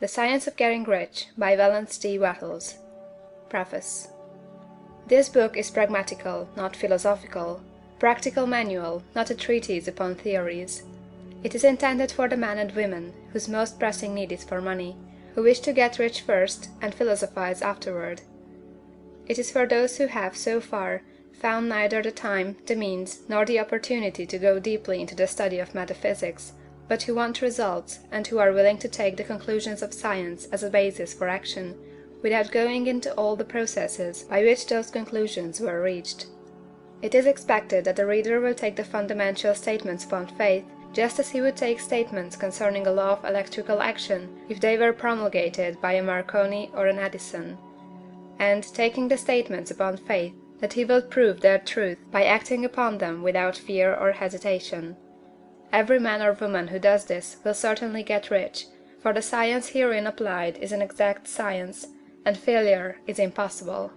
The Science of Getting Rich by Wallace D. Wattles. Preface. This book is pragmatical, not philosophical; practical manual, not a treatise upon theories. It is intended for the men and women whose most pressing need is for money, who wish to get rich first and philosophize afterward. It is for those who have, so far, found neither the time, the means, nor the opportunity to go deeply into the study of metaphysics, but who want results, and who are willing to take the conclusions of science as a basis for action, without going into all the processes by which those conclusions were reached. It is expected that the reader will take the fundamental statements upon faith, just as he would take statements concerning a law of electrical action if they were promulgated by a Marconi or an Edison; and, taking the statements upon faith, that he will prove their truth by acting upon them without fear or hesitation. Every man or woman who does this will certainly get rich, for the science herein applied is an exact science, and failure is impossible.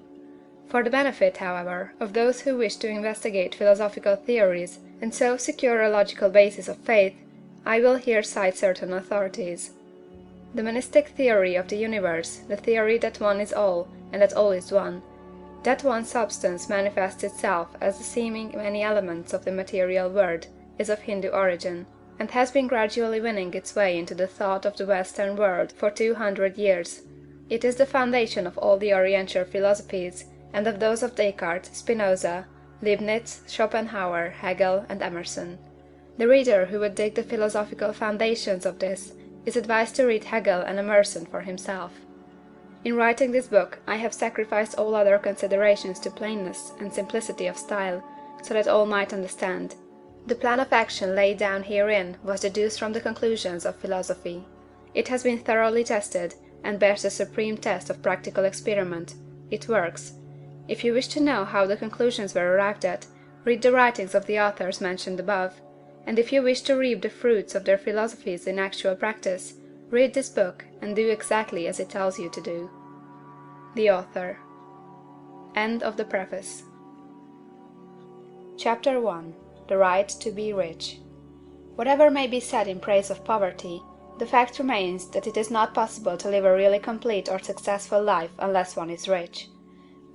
For the benefit, however, of those who wish to investigate philosophical theories, and so secure a logical basis of faith, I will here cite certain authorities. The monistic theory of the universe, the theory that one is all, and that all is one, that one substance manifests itself as the seeming many elements of the material world, is of Hindu origin, and has been gradually winning its way into the thought of the Western world for 200 years. It is the foundation of all the Oriental philosophies, and of those of Descartes, Spinoza, Leibniz, Schopenhauer, Hegel, and Emerson. The reader who would dig the philosophical foundations of this is advised to read Hegel and Emerson for himself. In writing this book I have sacrificed all other considerations to plainness and simplicity of style, so that all might understand. The plan of action laid down herein was deduced from the conclusions of philosophy. It has been thoroughly tested, and bears the supreme test of practical experiment. It works. If you wish to know how the conclusions were arrived at, read the writings of the authors mentioned above; and if you wish to reap the fruits of their philosophies in actual practice, read this book, and do exactly as it tells you to do. The Author. End of the Preface. Chapter 1. The Right to be Rich. Whatever may be said in praise of poverty, the fact remains that it is not possible to live a really complete or successful life unless one is rich.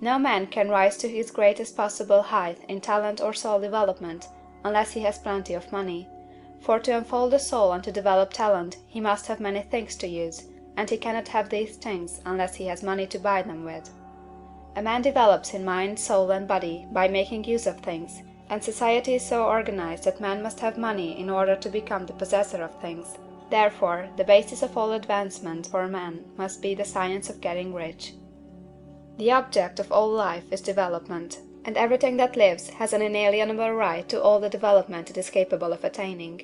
No man can rise to his greatest possible height in talent or soul development unless he has plenty of money, for to unfold the soul and to develop talent he must have many things to use, and he cannot have these things unless he has money to buy them with. A man develops in mind, soul, and body by making use of things, and society is so organized that man must have money in order to become the possessor of things. Therefore, the basis of all advancement for man must be the science of getting rich. The object of all life is development, and everything that lives has an inalienable right to all the development it is capable of attaining.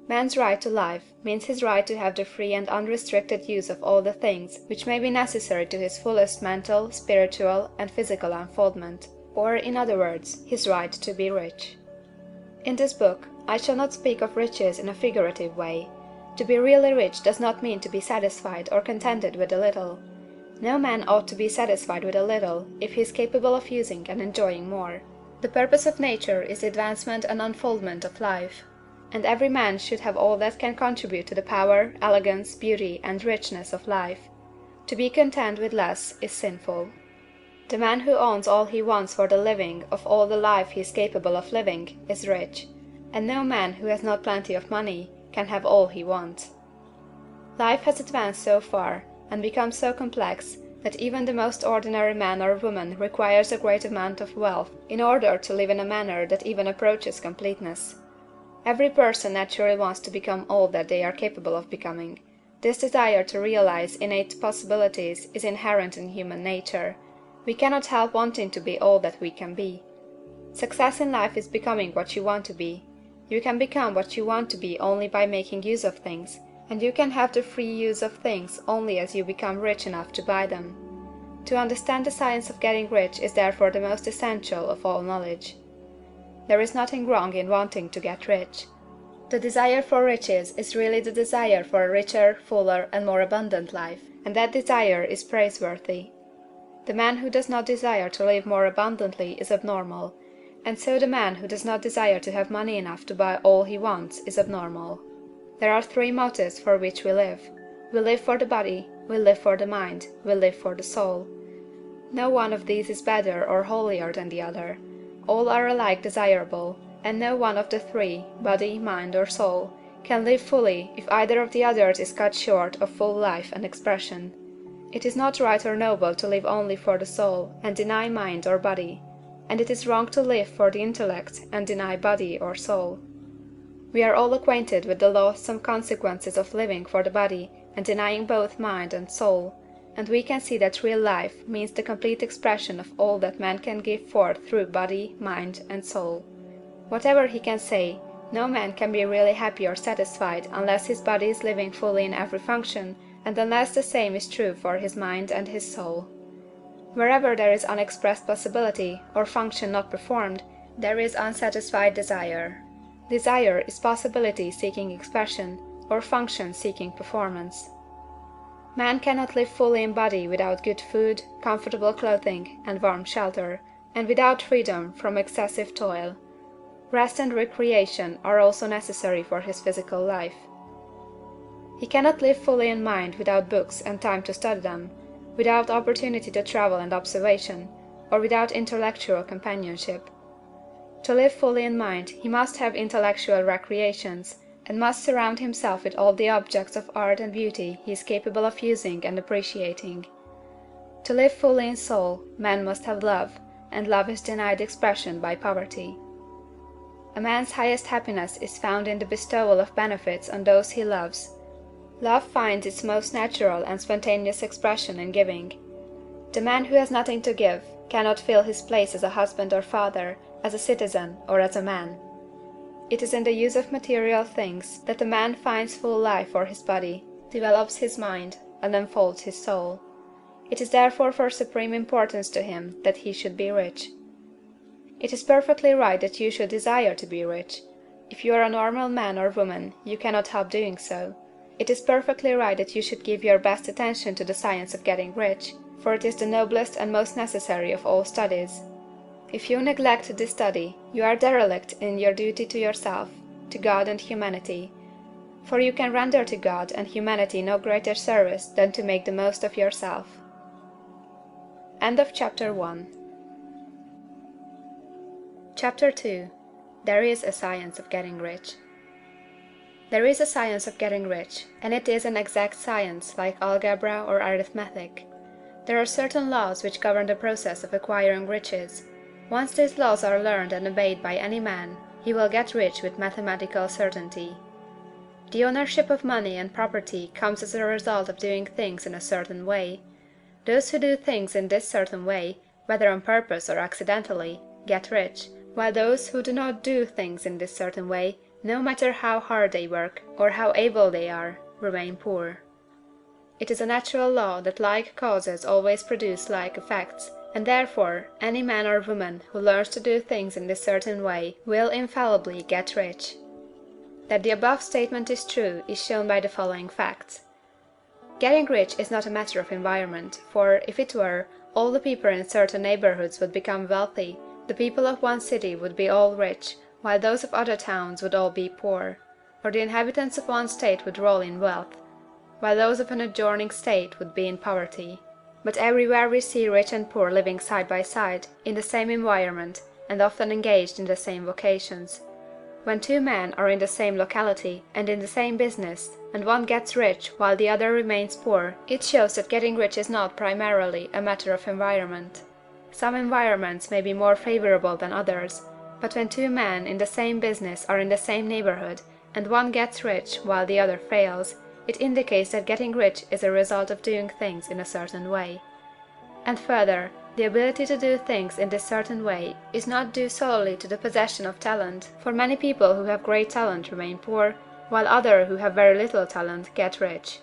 Man's right to life means his right to have the free and unrestricted use of all the things which may be necessary to his fullest mental, spiritual, and physical unfoldment, or, in other words, his right to be rich. In this book I shall not speak of riches in a figurative way. To be really rich does not mean to be satisfied or contented with a little. No man ought to be satisfied with a little if he is capable of using and enjoying more. The purpose of nature is the advancement and unfoldment of life, and every man should have all that can contribute to the power, elegance, beauty, and richness of life. To be content with less is sinful. The man who owns all he wants for the living of all the life he is capable of living is rich, and no man who has not plenty of money can have all he wants. Life has advanced so far, and become so complex, that even the most ordinary man or woman requires a great amount of wealth in order to live in a manner that even approaches completeness. Every person naturally wants to become all that they are capable of becoming. This desire to realize innate possibilities is inherent in human nature. We cannot help wanting to be all that we can be. Success in life is becoming what you want to be. You can become what you want to be only by making use of things, and you can have the free use of things only as you become rich enough to buy them. To understand the science of getting rich is therefore the most essential of all knowledge. There is nothing wrong in wanting to get rich. The desire for riches is really the desire for a richer, fuller, and more abundant life, and that desire is praiseworthy. The man who does not desire to live more abundantly is abnormal, and so the man who does not desire to have money enough to buy all he wants is abnormal. There are three motives for which we live: We live for the body, we live for the mind, we live for the soul. No one of these is better or holier than the other. All are alike desirable, and no one of the three, body, mind, or soul, can live fully if either of the others is cut short of full life and expression. It is not right or noble to live only for the soul and deny mind or body, and it is wrong to live for the intellect and deny body or soul. We are all acquainted with the loathsome consequences of living for the body and denying both mind and soul, and we can see that real life means the complete expression of all that man can give forth through body, mind, and soul. Whatever he can say, no man can be really happy or satisfied unless his body is living fully in every function, and unless the same is true for his mind and his soul. Wherever there is unexpressed possibility, or function not performed, there is unsatisfied desire. Desire is possibility seeking expression, or function seeking performance. Man cannot live fully in body without good food, comfortable clothing, and warm shelter, and without freedom from excessive toil. Rest and recreation are also necessary for his physical life. He cannot live fully in mind without books and time to study them, without opportunity to travel and observation, or without intellectual companionship. To live fully in mind he must have intellectual recreations, and must surround himself with all the objects of art and beauty he is capable of using and appreciating. To live fully in soul, man must have love, and love is denied expression by poverty. A man's highest happiness is found in the bestowal of benefits on those he loves. Love finds its most natural and spontaneous expression in giving. The man who has nothing to give cannot fill his place as a husband or father, as a citizen, or as a man. It is in the use of material things that a man finds full life for his body, develops his mind, and unfolds his soul. It is therefore for supreme importance to him that he should be rich. It is perfectly right that you should desire to be rich. If you are a normal man or woman, you cannot help doing so. It is perfectly right that you should give your best attention to the science of getting rich, for it is the noblest and most necessary of all studies. If you neglect this study, you are derelict in your duty to yourself, to God and humanity, for you can render to God and humanity no greater service than to make the most of yourself. End of Chapter 1. Chapter 2. There is a Science of Getting Rich. There is a science of getting rich, and it is an exact science, like algebra or arithmetic. There are certain laws which govern the process of acquiring riches. Once these laws are learned and obeyed by any man, he will get rich with mathematical certainty. The ownership of money and property comes as a result of doing things in a certain way. Those who do things in this certain way, whether on purpose or accidentally, get rich, while those who do not do things in this certain way, no matter how hard they work, or how able they are, remain poor. It is a natural law that like causes always produce like effects, and therefore any man or woman who learns to do things in this certain way will infallibly get rich. That the above statement is true is shown by the following facts. Getting rich is not a matter of environment, for, if it were, all the people in certain neighborhoods would become wealthy, the people of one city would be all rich, while those of other towns would all be poor, or the inhabitants of one state would roll in wealth, while those of an adjoining state would be in poverty. But everywhere we see rich and poor living side by side, in the same environment, and often engaged in the same vocations. When two men are in the same locality, and in the same business, and one gets rich while the other remains poor, it shows that getting rich is not primarily a matter of environment. Some environments may be more favorable than others, but when two men in the same business are in the same neighborhood, and one gets rich while the other fails, it indicates that getting rich is a result of doing things in a certain way. And further, the ability to do things in this certain way is not due solely to the possession of talent, for many people who have great talent remain poor, while others who have very little talent get rich.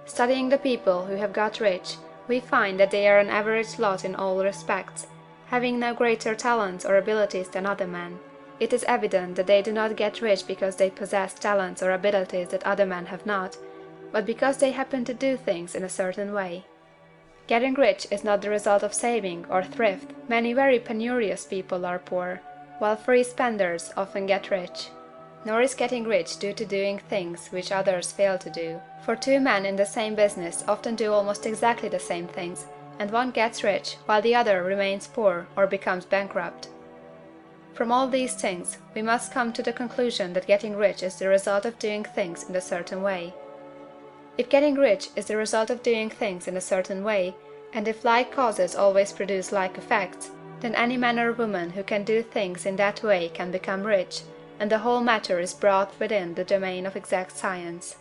Studying the people who have got rich, we find that they are an average lot in all respects, having no greater talents or abilities than other men. It is evident that they do not get rich because they possess talents or abilities that other men have not, but because they happen to do things in a certain way. Getting rich is not the result of saving or thrift. Many very penurious people are poor, while free spenders often get rich. nor is getting rich due to doing things which others fail to do, for two men in the same business often do almost exactly the same things, and one gets rich while the other remains poor or becomes bankrupt. From all these things, we must come to the conclusion that getting rich is the result of doing things in a certain way. If getting rich is the result of doing things in a certain way, and if like causes always produce like effects, then any man or woman who can do things in that way can become rich, and the whole matter is brought within the domain of exact science.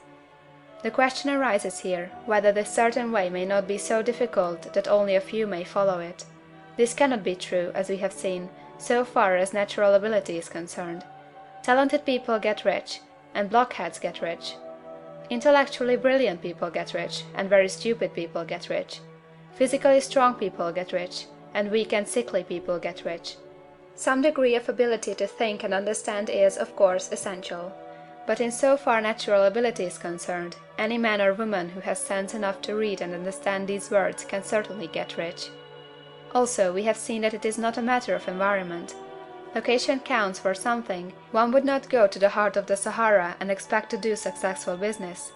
The question arises here, whether this certain way may not be so difficult that only a few may follow it. This cannot be true, as we have seen, so far as natural ability is concerned. Talented people get rich, and blockheads get rich. Intellectually brilliant people get rich, and very stupid people get rich. Physically strong people get rich, and weak and sickly people get rich. Some degree of ability to think and understand is, of course, essential. But in so far natural ability is concerned, any man or woman who has sense enough to read and understand these words can certainly get rich. Also, we have seen that it is not a matter of environment. Location counts for something. One would not go to the heart of the Sahara and expect to do successful business.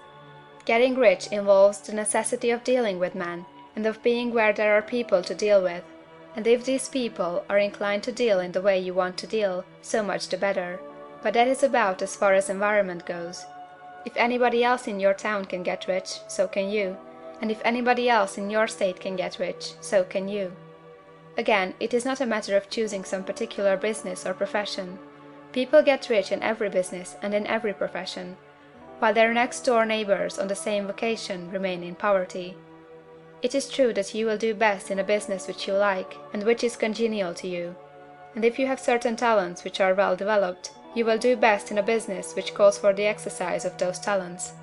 Getting rich involves the necessity of dealing with men, and of being where there are people to deal with. And if these people are inclined to deal in the way you want to deal, so much the better. But that is about as far as environment goes. If anybody else in your town can get rich, so can you. And if anybody else in your state can get rich, so can you. Again, it is not a matter of choosing some particular business or profession. People get rich in every business and in every profession, while their next-door neighbors on the same vocation remain in poverty. It is true that you will do best in a business which you like, and which is congenial to you. And if you have certain talents which are well developed, you will do best in a business which calls for the exercise of those talents.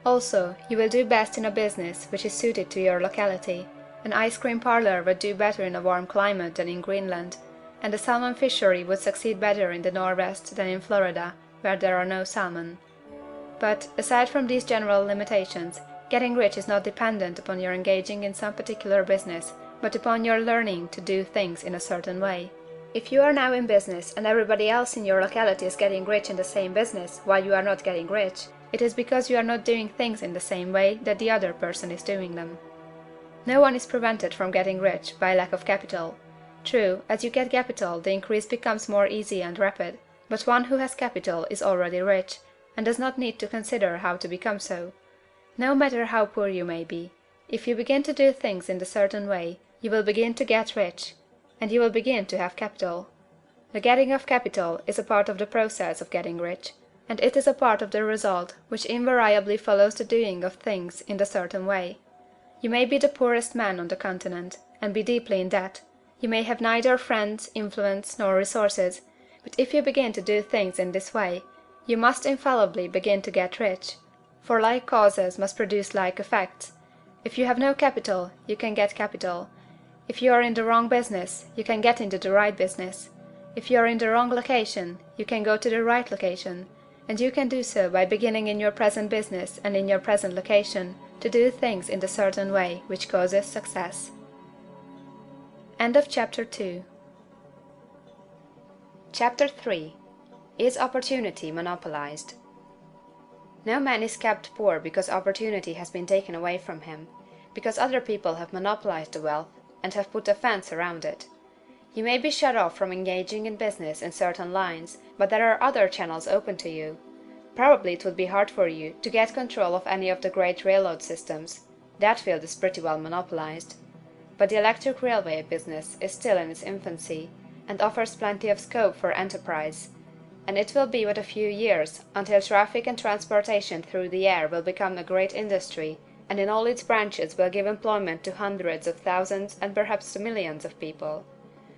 Also, you will do best in a business which is suited to your locality. An ice cream parlor would do better in a warm climate than in Greenland, and a salmon fishery would succeed better in the Northwest than in Florida, where there are no salmon. But, aside from these general limitations, getting rich is not dependent upon your engaging in some particular business, but upon your learning to do things in a certain way. If you are now in business and everybody else in your locality is getting rich in the same business while you are not getting rich, it is because you are not doing things in the same way that the other person is doing them. No one is prevented from getting rich by lack of capital. True, as you get capital the increase becomes more easy and rapid, but one who has capital is already rich, and does not need to consider how to become so. No matter how poor you may be, if you begin to do things in a certain way, you will begin to get rich, and you will begin to have capital. The getting of capital is a part of the process of getting rich, and it is a part of the result which invariably follows the doing of things in a certain way. You may be the poorest man on the continent, and be deeply in debt. You may have neither friends, influence, nor resources, but if you begin to do things in this way, you must infallibly begin to get rich, for like causes must produce like effects. If you have no capital, you can get capital. If you are in the wrong business, you can get into the right business. If you are in the wrong location, you can go to the right location, and you can do so by beginning in your present business and in your present location to do things in the certain way which causes success. End of Chapter 2. Chapter 3. Is opportunity monopolized? No man is kept poor because opportunity has been taken away from him, because other people have monopolized the wealth and have put a fence around it. You may be shut off from engaging in business in certain lines, but there are other channels open to you. Probably it would be hard for you to get control of any of the great railroad systems. That field is pretty well monopolized. But the electric railway business is still in its infancy, and offers plenty of scope for enterprise. And it will be but a few years until traffic and transportation through the air will become a great industry, and in all its branches will give employment to hundreds of thousands and perhaps to millions of people.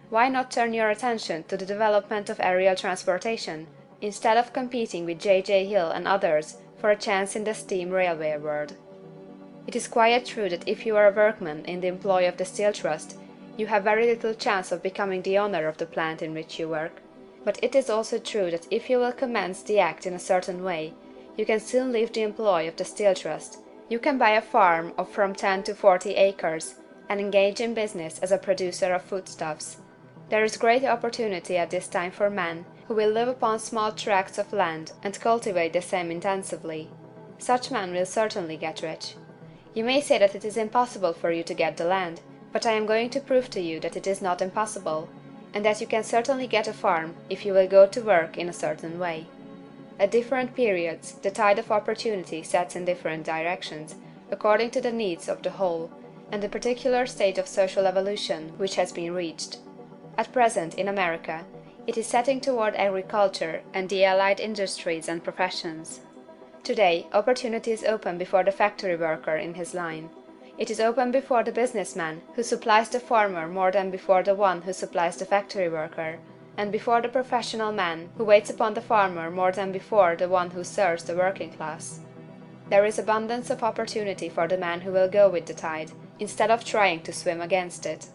Why not turn your attention to the development of aerial transportation, instead of competing with J. Hill and others for a chance in the steam railway world? It is quite true that if you are a workman in the employ of the Steel Trust, you have very little chance of becoming the owner of the plant in which you work. But it is also true that if you will commence the act in a certain way, you can soon leave the employ of the Steel Trust. You can buy a farm of from 10 to 40 acres, and engage in business as a producer of foodstuffs. There is great opportunity at this time for men who will live upon small tracts of land and cultivate the same intensively. Such men will certainly get rich. You may say that it is impossible for you to get the land, but I am going to prove to you that it is not impossible, and that you can certainly get a farm if you will go to work in a certain way. At different periods, the tide of opportunity sets in different directions, according to the needs of the whole, and the particular stage of social evolution which has been reached. At present, in America, it is setting toward agriculture and the allied industries and professions. Today, opportunity is open before the factory worker in his line. It is open before the businessman who supplies the farmer more than before the one who supplies the factory worker, and before the professional man who waits upon the farmer more than before the one who serves the working class. There is abundance of opportunity for the man who will go with the tide, instead of trying to swim against it.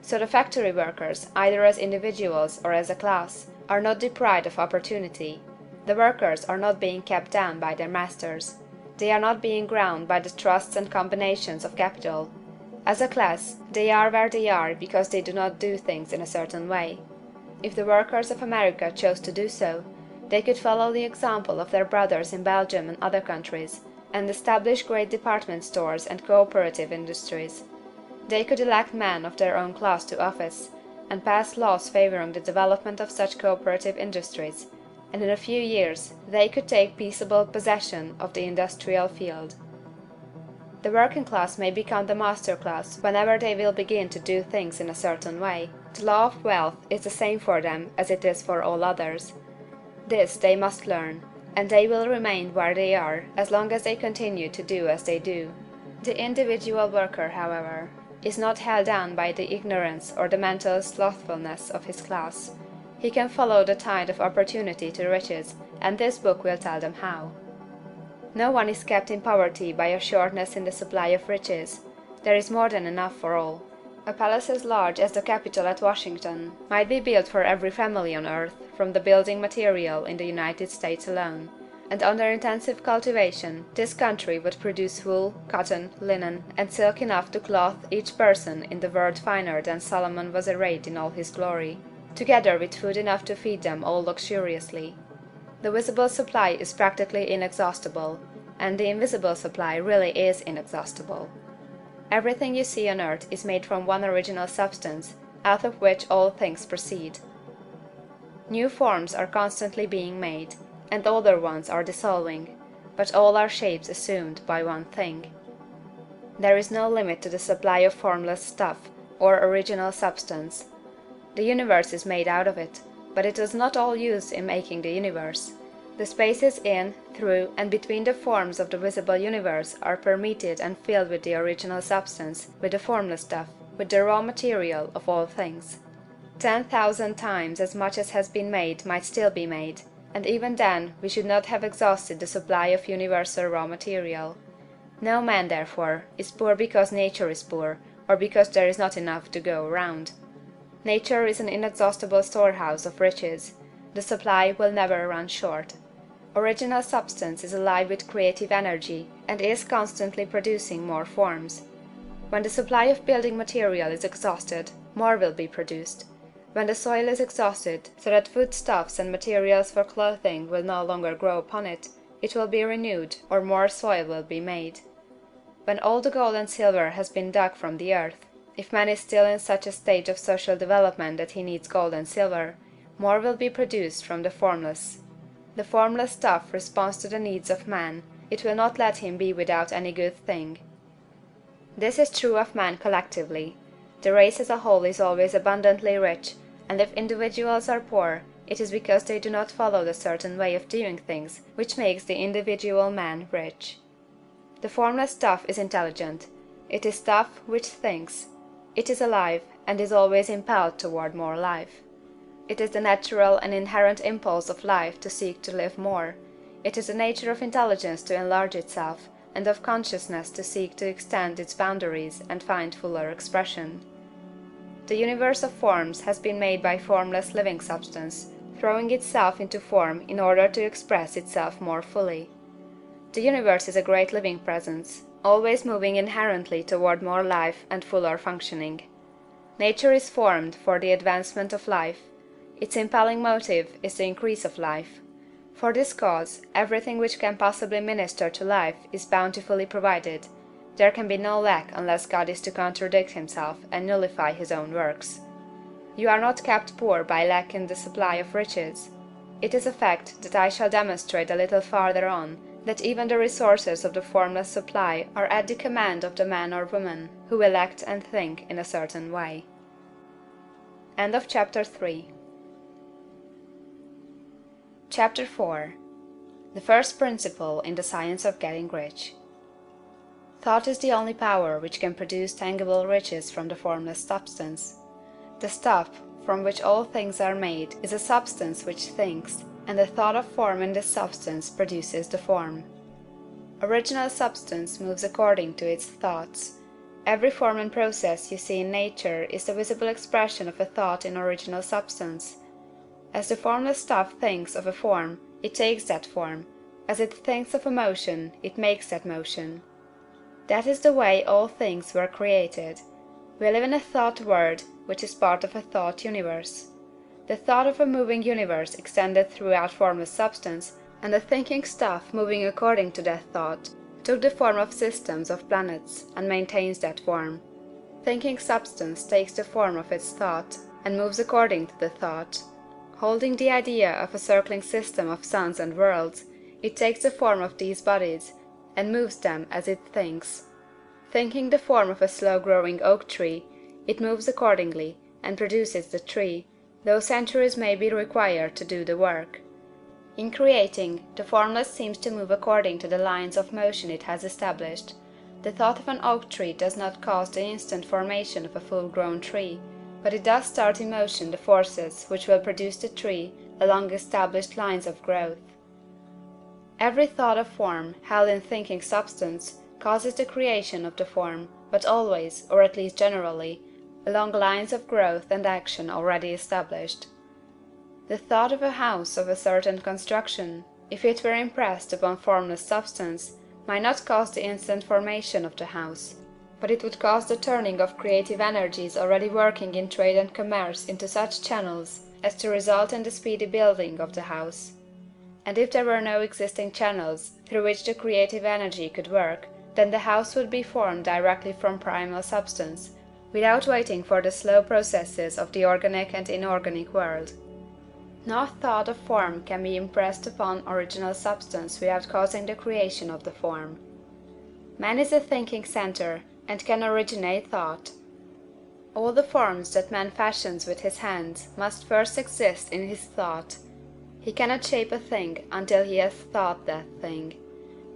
So the factory workers, either as individuals or as a class, are not deprived of opportunity. The workers are not being kept down by their masters. They are not being ground by the trusts and combinations of capital. As a class, they are where they are because they do not do things in a certain way. If the workers of America chose to do so, they could follow the example of their brothers in Belgium and other countries, and establish great department stores and cooperative industries. They could elect men of their own class to office, and pass laws favoring the development of such cooperative industries, and in a few years they could take peaceable possession of the industrial field. The working class may become the master class whenever they will begin to do things in a certain way. The law of wealth is the same for them as it is for all others. This they must learn, and they will remain where they are as long as they continue to do as they do. The individual worker, however, is not held down by the ignorance or the mental slothfulness of his class. He can follow the tide of opportunity to riches, and this book will tell them how. No one is kept in poverty by a shortness in the supply of riches. There is more than enough for all. A palace as large as the Capitol at Washington might be built for every family on earth from the building material in the United States alone, and under intensive cultivation this country would produce wool, cotton, linen, and silk enough to clothe each person in the world finer than Solomon was arrayed in all his glory, together with food enough to feed them all luxuriously. The visible supply is practically inexhaustible, and the invisible supply really is inexhaustible. Everything you see on earth is made from one original substance, out of which all things proceed. New forms are constantly being made, and older ones are dissolving, but all are shapes assumed by one thing. There is no limit to the supply of formless stuff, or original substance. The universe is made out of it, but it was not all used in making the universe. The spaces in, through, and between the forms of the visible universe are permeated and filled with the original substance, with the formless stuff, with the raw material of all things. 10,000 times as much as has been made might still be made, and even then we should not have exhausted the supply of universal raw material. No man, therefore, is poor because nature is poor, or because there is not enough to go around. Nature is an inexhaustible storehouse of riches. The supply will never run short. Original substance is alive with creative energy, and is constantly producing more forms. When the supply of building material is exhausted, more will be produced. When the soil is exhausted, so that foodstuffs and materials for clothing will no longer grow upon it, it will be renewed, or more soil will be made. When all the gold and silver has been dug from the earth, if man is still in such a stage of social development that he needs gold and silver, more will be produced from the formless. The formless stuff responds to the needs of man. It will not let him be without any good thing. This is true of man collectively. The race as a whole is always abundantly rich, and if individuals are poor, it is because they do not follow the certain way of doing things which makes the individual man rich. The formless stuff is intelligent. It is stuff which thinks. It is alive, and is always impelled toward more life. It is the natural and inherent impulse of life to seek to live more. It is the nature of intelligence to enlarge itself, and of consciousness to seek to extend its boundaries and find fuller expression. The universe of forms has been made by formless living substance, throwing itself into form in order to express itself more fully. The universe is a great living presence, always moving inherently toward more life and fuller functioning. Nature is formed for the advancement of life. Its impelling motive is the increase of life. For this cause, everything which can possibly minister to life is bountifully provided. There can be no lack unless God is to contradict himself and nullify his own works. You are not kept poor by lack in the supply of riches. It is a fact that I shall demonstrate a little farther on, that even the resources of the formless supply are at the command of the man or woman who will act and think in a certain way. End of Chapter 3. Chapter 4. The first principle in the science of getting rich. Thought is the only power which can produce tangible riches from the formless substance. The stuff from which all things are made is a substance which thinks, and the thought of form in this substance produces the form. Original substance moves according to its thoughts. Every form and process you see in nature is the visible expression of a thought in original substance. As the formless stuff thinks of a form, it takes that form. As it thinks of a motion, it makes that motion. That is the way all things were created. We live in a thought world, which is part of a thought universe. The thought of a moving universe extended throughout formless substance, and the thinking stuff moving according to that thought took the form of systems of planets, and maintains that form. Thinking substance takes the form of its thought, and moves according to the thought. Holding the idea of a circling system of suns and worlds, it takes the form of these bodies, and moves them as it thinks. Thinking the form of a slow-growing oak tree, it moves accordingly, and produces the tree, though centuries may be required to do the work. In creating, the formless seems to move according to the lines of motion it has established. The thought of an oak tree does not cause the instant formation of a full-grown tree, but it does start in motion the forces which will produce the tree along established lines of growth. Every thought of form, held in thinking substance, causes the creation of the form, but always, or at least generally, along lines of growth and action already established. The thought of a house of a certain construction, if it were impressed upon formless substance, might not cause the instant formation of the house, but it would cause the turning of creative energies already working in trade and commerce into such channels as to result in the speedy building of the house. And if there were no existing channels through which the creative energy could work, then the house would be formed directly from primal substance, without waiting for the slow processes of the organic and inorganic world. No thought of form can be impressed upon original substance without causing the creation of the form. Man is a thinking centre, and can originate thought. All the forms that man fashions with his hands must first exist in his thought. He cannot shape a thing until he has thought that thing.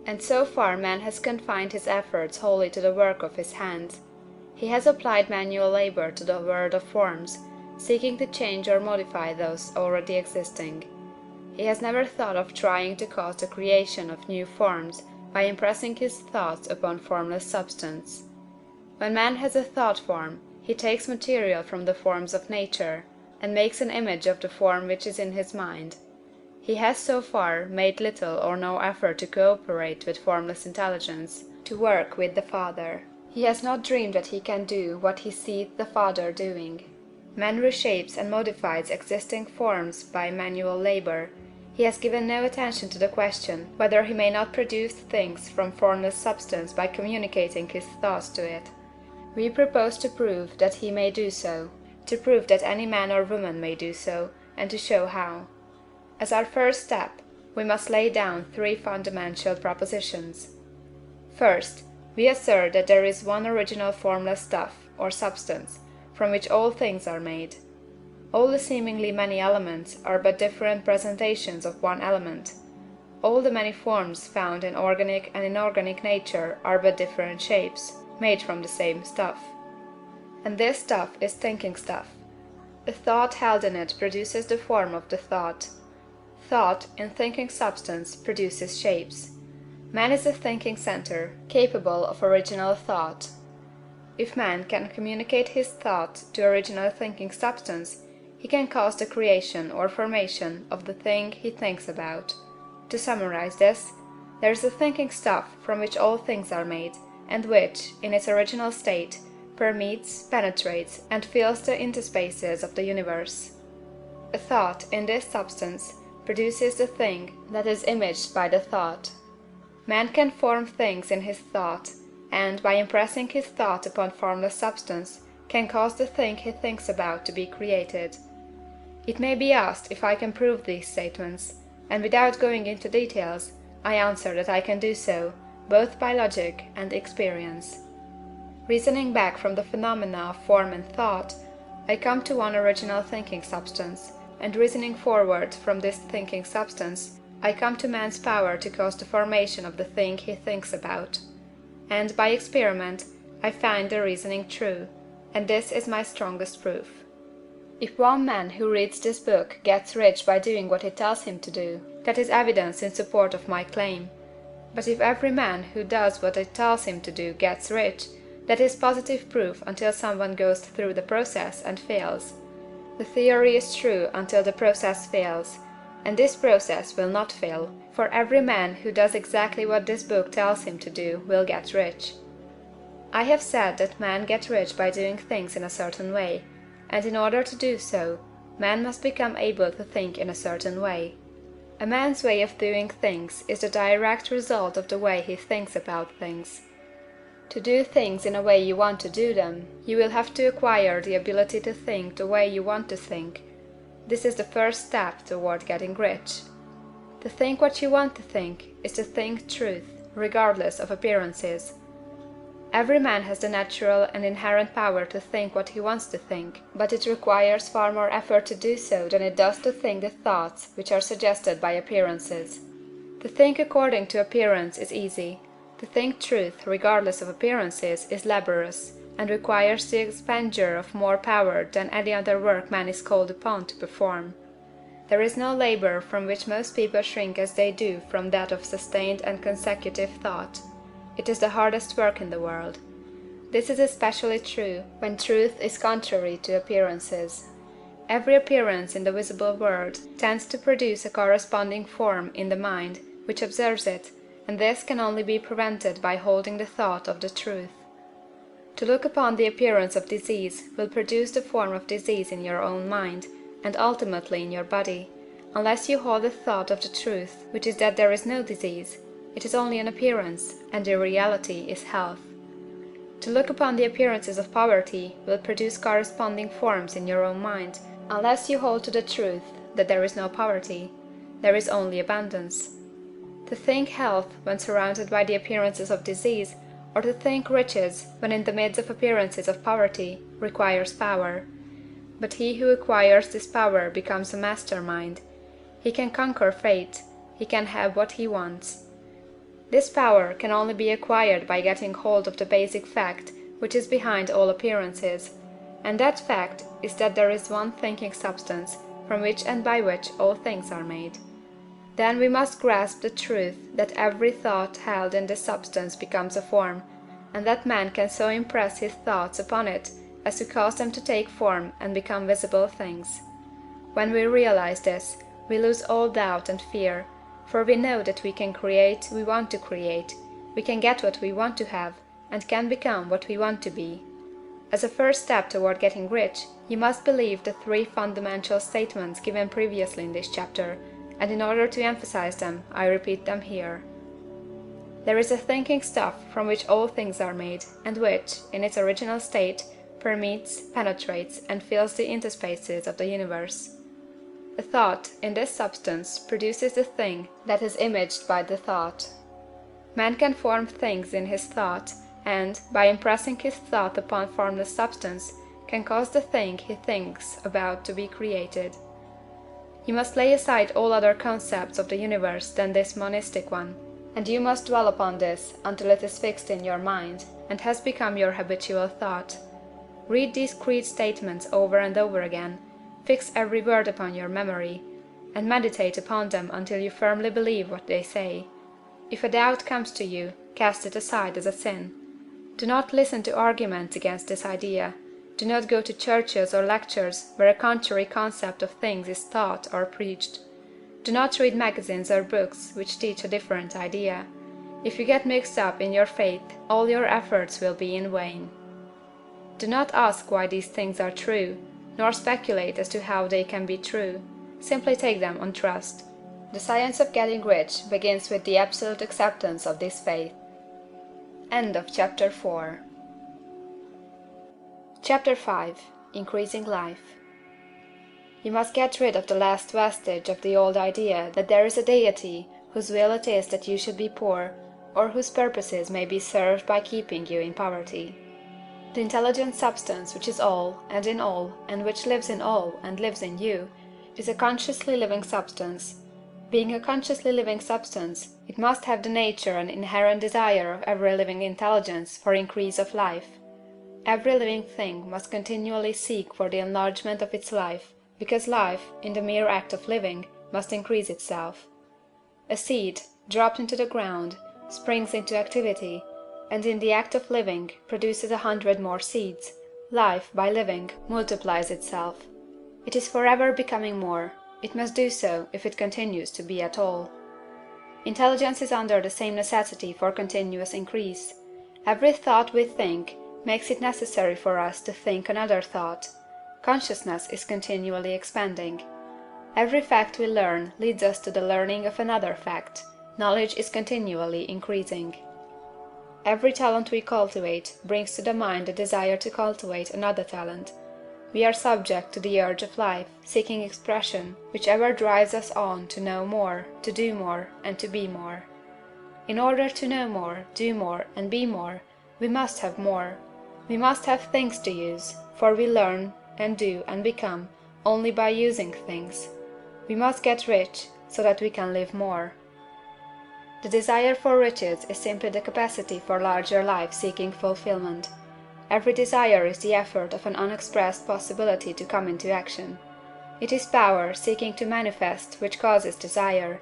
And so far man has confined his efforts wholly to the work of his hands. He has applied manual labor to the world of forms, seeking to change or modify those already existing. He has never thought of trying to cause the creation of new forms by impressing his thoughts upon formless substance. When man has a thought form, he takes material from the forms of nature, and makes an image of the form which is in his mind. He has so far made little or no effort to cooperate with formless intelligence, to work with the Father. He has not dreamed that he can do what he seeth the Father doing. Man reshapes and modifies existing forms by manual labor. He has given no attention to the question whether he may not produce things from formless substance by communicating his thoughts to it. We propose to prove that he may do so, to prove that any man or woman may do so, and to show how. As our first step, we must lay down three fundamental propositions. First, we assert that there is one original formless stuff, or substance, from which all things are made. All the seemingly many elements are but different presentations of one element. All the many forms found in organic and inorganic nature are but different shapes, made from the same stuff. And this stuff is thinking stuff. The thought held in it produces the form of the thought. Thought, in thinking substance, produces shapes. Man is a thinking centre, capable of original thought. If man can communicate his thought to original thinking substance, he can cause the creation or formation of the thing he thinks about. To summarize this, there is a thinking stuff from which all things are made, and which, in its original state, permeates, penetrates, and fills the interspaces of the universe. A thought, in this substance, produces the thing that is imaged by the thought. Man can form things in his thought, and, by impressing his thought upon formless substance, can cause the thing he thinks about to be created. It may be asked if I can prove these statements, and without going into details, I answer that I can do so, both by logic and experience. Reasoning back from the phenomena of form and thought, I come to one original thinking substance, and reasoning forward from this thinking substance, I come to man's power to cause the formation of the thing he thinks about. And, by experiment, I find the reasoning true, and this is my strongest proof. If one man who reads this book gets rich by doing what it tells him to do, that is evidence in support of my claim. But if every man who does what it tells him to do gets rich, that is positive proof until someone goes through the process and fails. The theory is true until the process fails, and this process will not fail, for every man who does exactly what this book tells him to do will get rich. I have said that men get rich by doing things in a certain way, and in order to do so, man must become able to think in a certain way. A man's way of doing things is the direct result of the way he thinks about things. To do things in a way you want to do them, you will have to acquire the ability to think the way you want to think. This is the first step toward getting rich. To think what you want to think is to think truth, regardless of appearances. Every man has the natural and inherent power to think what he wants to think, but it requires far more effort to do so than it does to think the thoughts which are suggested by appearances. To think according to appearance is easy. To think truth regardless of appearances is laborious, and requires the expenditure of more power than any other work man is called upon to perform. There is no labor from which most people shrink as they do from that of sustained and consecutive thought. It is the hardest work in the world. This is especially true when truth is contrary to appearances. Every appearance in the visible world tends to produce a corresponding form in the mind which observes it, and this can only be prevented by holding the thought of the truth. To look upon the appearance of disease will produce the form of disease in your own mind, and ultimately in your body, unless you hold the thought of the truth, which is that there is no disease, it is only an appearance, and the reality is health. To look upon the appearances of poverty will produce corresponding forms in your own mind, unless you hold to the truth that there is no poverty, there is only abundance. To think health when surrounded by the appearances of disease, or to think riches when in the midst of appearances of poverty, requires power. But he who acquires this power becomes a master mind. He can conquer fate, he can have what he wants. This power can only be acquired by getting hold of the basic fact which is behind all appearances, and that fact is that there is one thinking substance from which and by which all things are made. Then we must grasp the truth that every thought held in this substance becomes a form, and that man can so impress his thoughts upon it as to cause them to take form and become visible things. When we realize this, we lose all doubt and fear, for we know that we can create we want to create, we can get what we want to have, and can become what we want to be. As a first step toward getting rich, you must believe the three fundamental statements given previously in this chapter, and in order to emphasize them, I repeat them here. There is a thinking stuff from which all things are made, and which, in its original state, permeates, penetrates, and fills the interspaces of the universe. A thought, in this substance, produces the thing that is imaged by the thought. Man can form things in his thought, and, by impressing his thought upon formless substance, can cause the thing he thinks about to be created. You must lay aside all other concepts of the universe than this monistic one, and you must dwell upon this until it is fixed in your mind, and has become your habitual thought. Read these creed statements over and over again, fix every word upon your memory, and meditate upon them until you firmly believe what they say. If a doubt comes to you, cast it aside as a sin. Do not listen to arguments against this idea. Do not go to churches or lectures where a contrary concept of things is taught or preached. Do not read magazines or books which teach a different idea. If you get mixed up in your faith, all your efforts will be in vain. Do not ask why these things are true. nor speculate as to how they can be true. Simply take them on trust. The science of getting rich begins with the absolute acceptance of this faith. End of Chapter 4. Chapter 5. Increasing Life. You must get rid of the last vestige of the old idea that there is a deity whose will it is that you should be poor, or whose purposes may be served by keeping you in poverty. The intelligent substance which is all, and in all, and which lives in all, and lives in you, is a consciously living substance. Being a consciously living substance, it must have the nature and inherent desire of every living intelligence for increase of life. Every living thing must continually seek for the enlargement of its life, because life, in the mere act of living, must increase itself. A seed, dropped into the ground, springs into activity, and in the act of living produces 100 more seeds. Life, by living, multiplies itself. It is forever becoming more. It must do so if it continues to be at all. Intelligence is under the same necessity for continuous increase. Every thought we think makes it necessary for us to think another thought. Consciousness is continually expanding. Every fact we learn leads us to the learning of another fact. Knowledge is continually increasing. Every talent we cultivate brings to the mind the desire to cultivate another talent. We are subject to the urge of life, seeking expression, which ever drives us on to know more, to do more, and to be more. In order to know more, do more, and be more, we must have more. We must have things to use, for we learn, and do, and become, only by using things. We must get rich, so that we can live more. The desire for riches is simply the capacity for larger life seeking fulfillment. Every desire is the effort of an unexpressed possibility to come into action. It is power seeking to manifest which causes desire.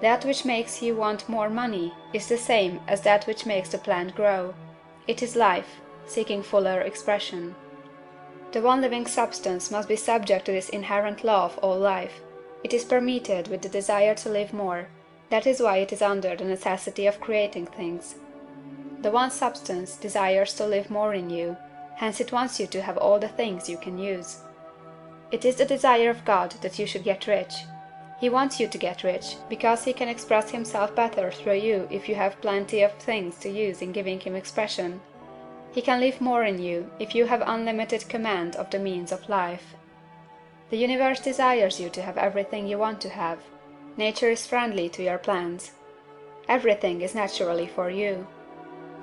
That which makes you want more money is the same as that which makes the plant grow. It is life, seeking fuller expression. The one living substance must be subject to this inherent law of all life. It is permeated with the desire to live more. That is why it is under the necessity of creating things. The one substance desires to live more in you, hence it wants you to have all the things you can use. It is the desire of God that you should get rich. He wants you to get rich, because he can express himself better through you if you have plenty of things to use in giving him expression. He can live more in you if you have unlimited command of the means of life. The universe desires you to have everything you want to have. Nature is friendly to your plans. Everything is naturally for you.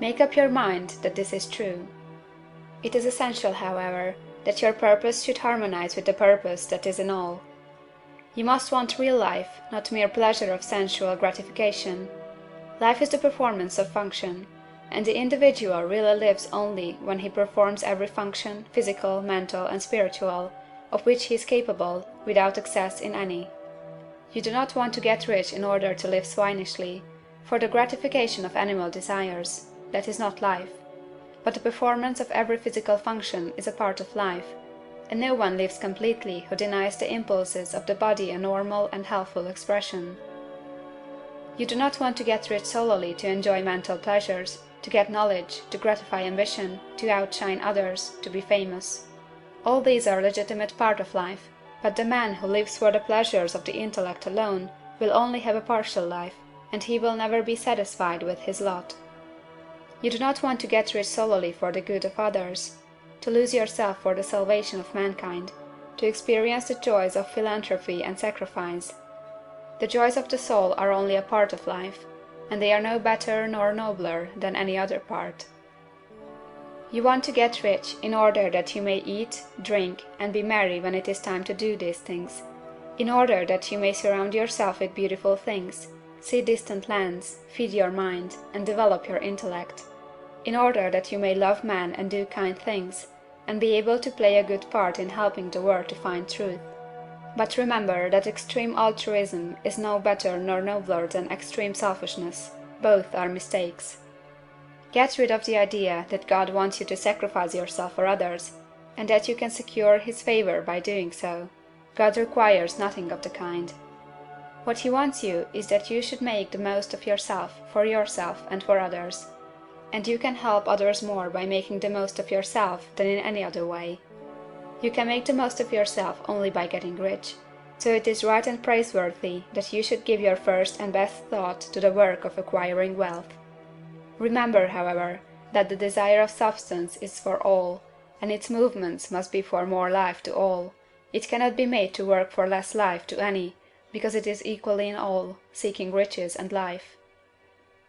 Make up your mind that this is true. It is essential, however, that your purpose should harmonize with the purpose that is in all. You must want real life, not mere pleasure of sensual gratification. Life is the performance of function, and the individual really lives only when he performs every function, physical, mental, and spiritual, of which he is capable, without excess in any. You do not want to get rich in order to live swinishly, for the gratification of animal desires. That is not life. But the performance of every physical function is a part of life, and no one lives completely who denies the impulses of the body a normal and healthful expression. You do not want to get rich solely to enjoy mental pleasures, to get knowledge, to gratify ambition, to outshine others, to be famous. All these are a legitimate part of life, but the man who lives for the pleasures of the intellect alone will only have a partial life, and he will never be satisfied with his lot. You do not want to get rich solely for the good of others, to lose yourself for the salvation of mankind, to experience the joys of philanthropy and sacrifice. The joys of the soul are only a part of life, and they are no better nor nobler than any other part. You want to get rich in order that you may eat, drink, and be merry when it is time to do these things, in order that you may surround yourself with beautiful things, see distant lands, feed your mind, and develop your intellect, in order that you may love man and do kind things, and be able to play a good part in helping the world to find truth. But remember that extreme altruism is no better nor nobler than extreme selfishness. Both are mistakes. Get rid of the idea that God wants you to sacrifice yourself for others, and that you can secure his favor by doing so. God requires nothing of the kind. What he wants you is that you should make the most of yourself, for yourself and for others. And you can help others more by making the most of yourself than in any other way. You can make the most of yourself only by getting rich. So it is right and praiseworthy that you should give your first and best thought to the work of acquiring wealth. Remember, however, that the desire of substance is for all, and its movements must be for more life to all. It cannot be made to work for less life to any, because it is equally in all, seeking riches and life.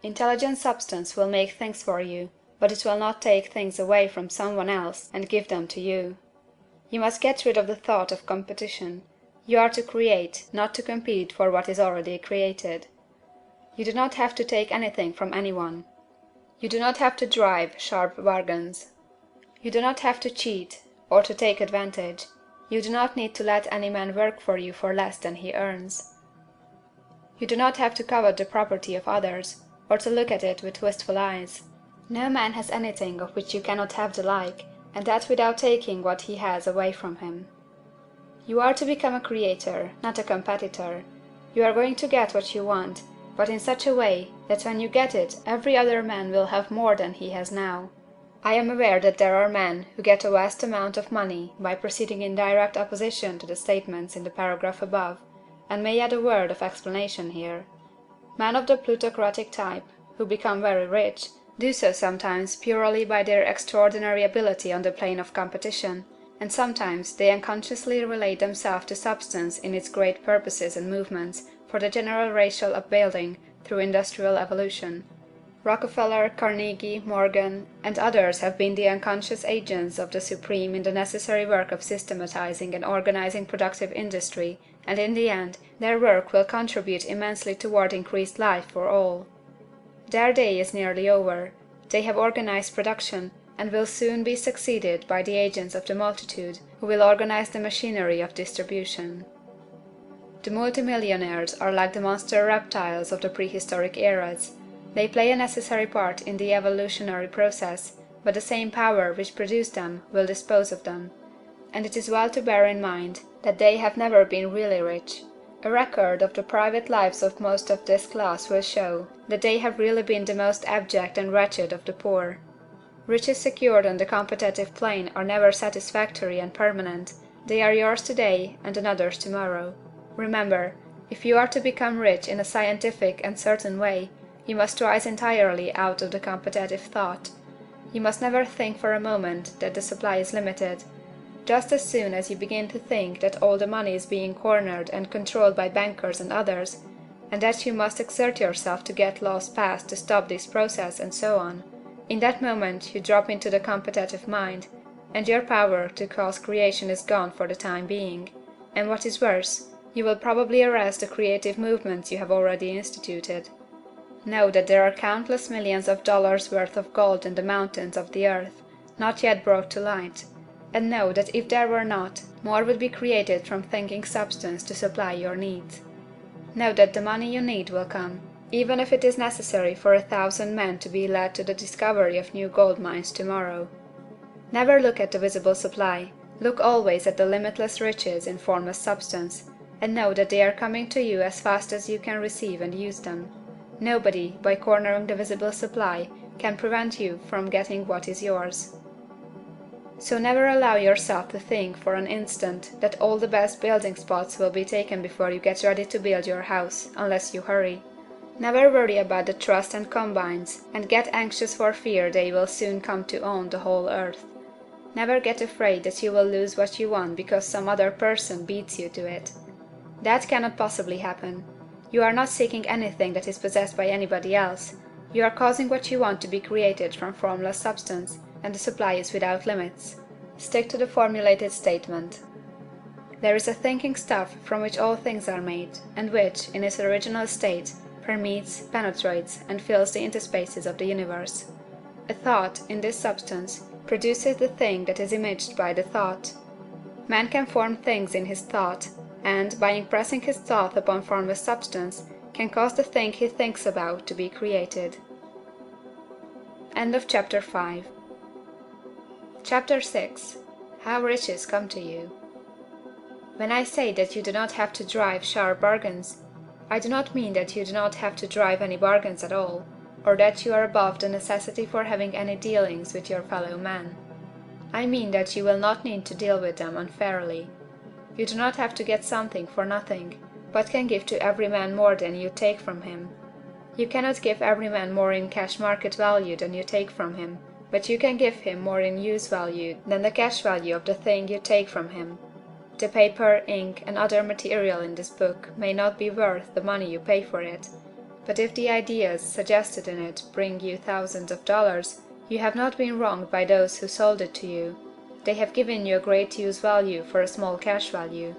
Intelligent substance will make things for you, but it will not take things away from someone else and give them to you. You must get rid of the thought of competition. You are to create, not to compete for what is already created. You do not have to take anything from anyone. You do not have to drive sharp bargains. You do not have to cheat, or to take advantage. You do not need to let any man work for you for less than he earns. You do not have to covet the property of others, or to look at it with wistful eyes. No man has anything of which you cannot have the like, and that without taking what he has away from him. You are to become a creator, not a competitor. You are going to get what you want, but in such a way that when you get it every other man will have more than he has now. I am aware that there are men who get a vast amount of money by proceeding in direct opposition to the statements in the paragraph above, and may add a word of explanation here. Men of the plutocratic type, who become very rich, do so sometimes purely by their extraordinary ability on the plane of competition, and sometimes they unconsciously relate themselves to substance in its great purposes and movements for the general racial upbuilding through industrial evolution. Rockefeller, Carnegie, Morgan, and others have been the unconscious agents of the supreme in the necessary work of systematizing and organizing productive industry, and in the end their work will contribute immensely toward increased life for all. Their day is nearly over. They have organized production, and will soon be succeeded by the agents of the multitude, who will organize the machinery of distribution. The multimillionaires are like the monster reptiles of the prehistoric eras. They play a necessary part in the evolutionary process, but the same power which produced them will dispose of them. And it is well to bear in mind that they have never been really rich. A record of the private lives of most of this class will show that they have really been the most abject and wretched of the poor. Riches secured on the competitive plane are never satisfactory and permanent. They are yours today and another's tomorrow. Remember, if you are to become rich in a scientific and certain way, you must rise entirely out of the competitive thought. You must never think for a moment that the supply is limited. Just as soon as you begin to think that all the money is being cornered and controlled by bankers and others, and that you must exert yourself to get laws passed to stop this process and so on, in that moment you drop into the competitive mind, and your power to cause creation is gone for the time being, and what is worse, you will probably arrest the creative movements you have already instituted. Know that there are countless millions of dollars worth of gold in the mountains of the earth, not yet brought to light, and know that if there were not, more would be created from thinking substance to supply your needs. Know that the money you need will come, even if it is necessary for 1,000 men to be led to the discovery of new gold mines tomorrow. Never look at the visible supply, look always at the limitless riches in formless substance, and know that they are coming to you as fast as you can receive and use them. Nobody, by cornering the visible supply, can prevent you from getting what is yours. So never allow yourself to think for an instant that all the best building spots will be taken before you get ready to build your house, unless you hurry. Never worry about the trust and combines, and get anxious for fear they will soon come to own the whole earth. Never get afraid that you will lose what you want because some other person beats you to it. That cannot possibly happen. You are not seeking anything that is possessed by anybody else. You are causing what you want to be created from formless substance, and the supply is without limits. Stick to the formulated statement. There is a thinking stuff from which all things are made, and which, in its original state, permeates, penetrates, and fills the interspaces of the universe. A thought, in this substance, produces the thing that is imaged by the thought. Man can form things in his thought, and, by impressing his thought upon formless substance, can cause the thing he thinks about to be created. End of Chapter 5. Chapter 6. How Riches Come to You. When I say that you do not have to drive sharp bargains, I do not mean that you do not have to drive any bargains at all, or that you are above the necessity for having any dealings with your fellow men. I mean that you will not need to deal with them unfairly. You do not have to get something for nothing, but can give to every man more than you take from him. You cannot give every man more in cash market value than you take from him, but you can give him more in use value than the cash value of the thing you take from him. The paper, ink, and other material in this book may not be worth the money you pay for it, but if the ideas suggested in it bring you thousands of dollars, you have not been wronged by those who sold it to you. They have given you a great use value for a small cash value.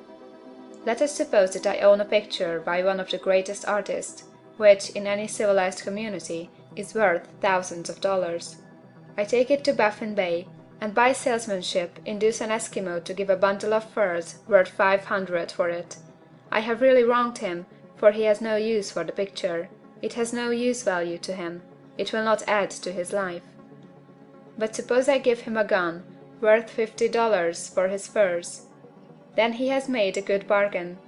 Let us suppose that I own a picture by one of the greatest artists, which, in any civilized community, is worth thousands of dollars. I take it to Baffin Bay, and by salesmanship induce an Eskimo to give a bundle of furs worth $500 for it. I have really wronged him, for he has no use for the picture. It has no use value to him. It will not add to his life. But suppose I give him a gun, worth $50 for his furs. Then he has made a good bargain.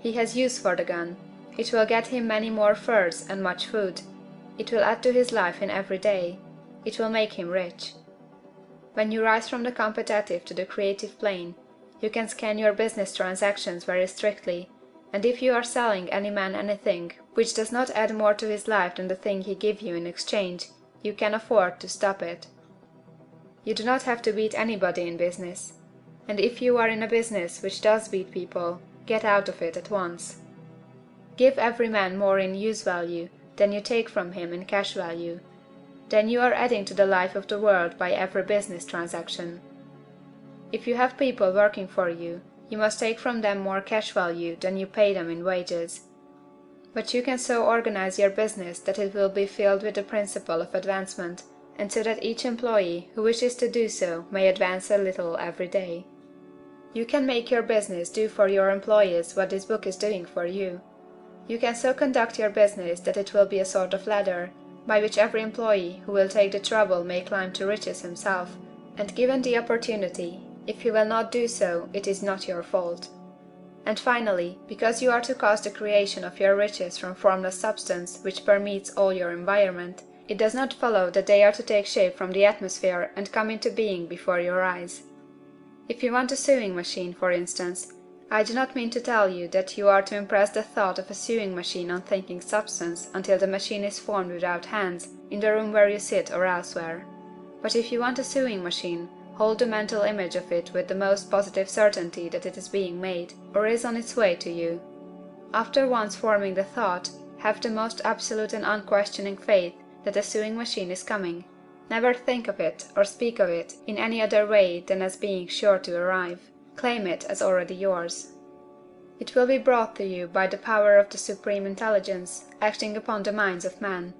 He has use for the gun. It will get him many more furs and much food. It will add to his life in every day. It will make him rich. When you rise from the competitive to the creative plane, you can scan your business transactions very strictly, and if you are selling any man anything which does not add more to his life than the thing he gives you in exchange, you can afford to stop it. You do not have to beat anybody in business. And if you are in a business which does beat people, get out of it at once. Give every man more in use value than you take from him in cash value. Then you are adding to the life of the world by every business transaction. If you have people working for you, you must take from them more cash value than you pay them in wages. But you can so organize your business that it will be filled with the principle of advancement, and so that each employee who wishes to do so may advance a little every day. You can make your business do for your employees what this book is doing for you. You can so conduct your business that it will be a sort of ladder, by which every employee who will take the trouble may climb to riches himself, and given the opportunity, if he will not do so, it is not your fault. And finally, because you are to cause the creation of your riches from formless substance which permeates all your environment, it does not follow that they are to take shape from the atmosphere and come into being before your eyes. If you want a sewing machine, for instance, I do not mean to tell you that you are to impress the thought of a sewing machine on thinking substance until the machine is formed without hands, in the room where you sit or elsewhere. But if you want a sewing machine, hold the mental image of it with the most positive certainty that it is being made, or is on its way to you. After once forming the thought, have the most absolute and unquestioning faith that a sewing machine is coming. Never think of it or speak of it in any other way than as being sure to arrive. Claim it as already yours. It will be brought to you by the power of the Supreme Intelligence acting upon the minds of men.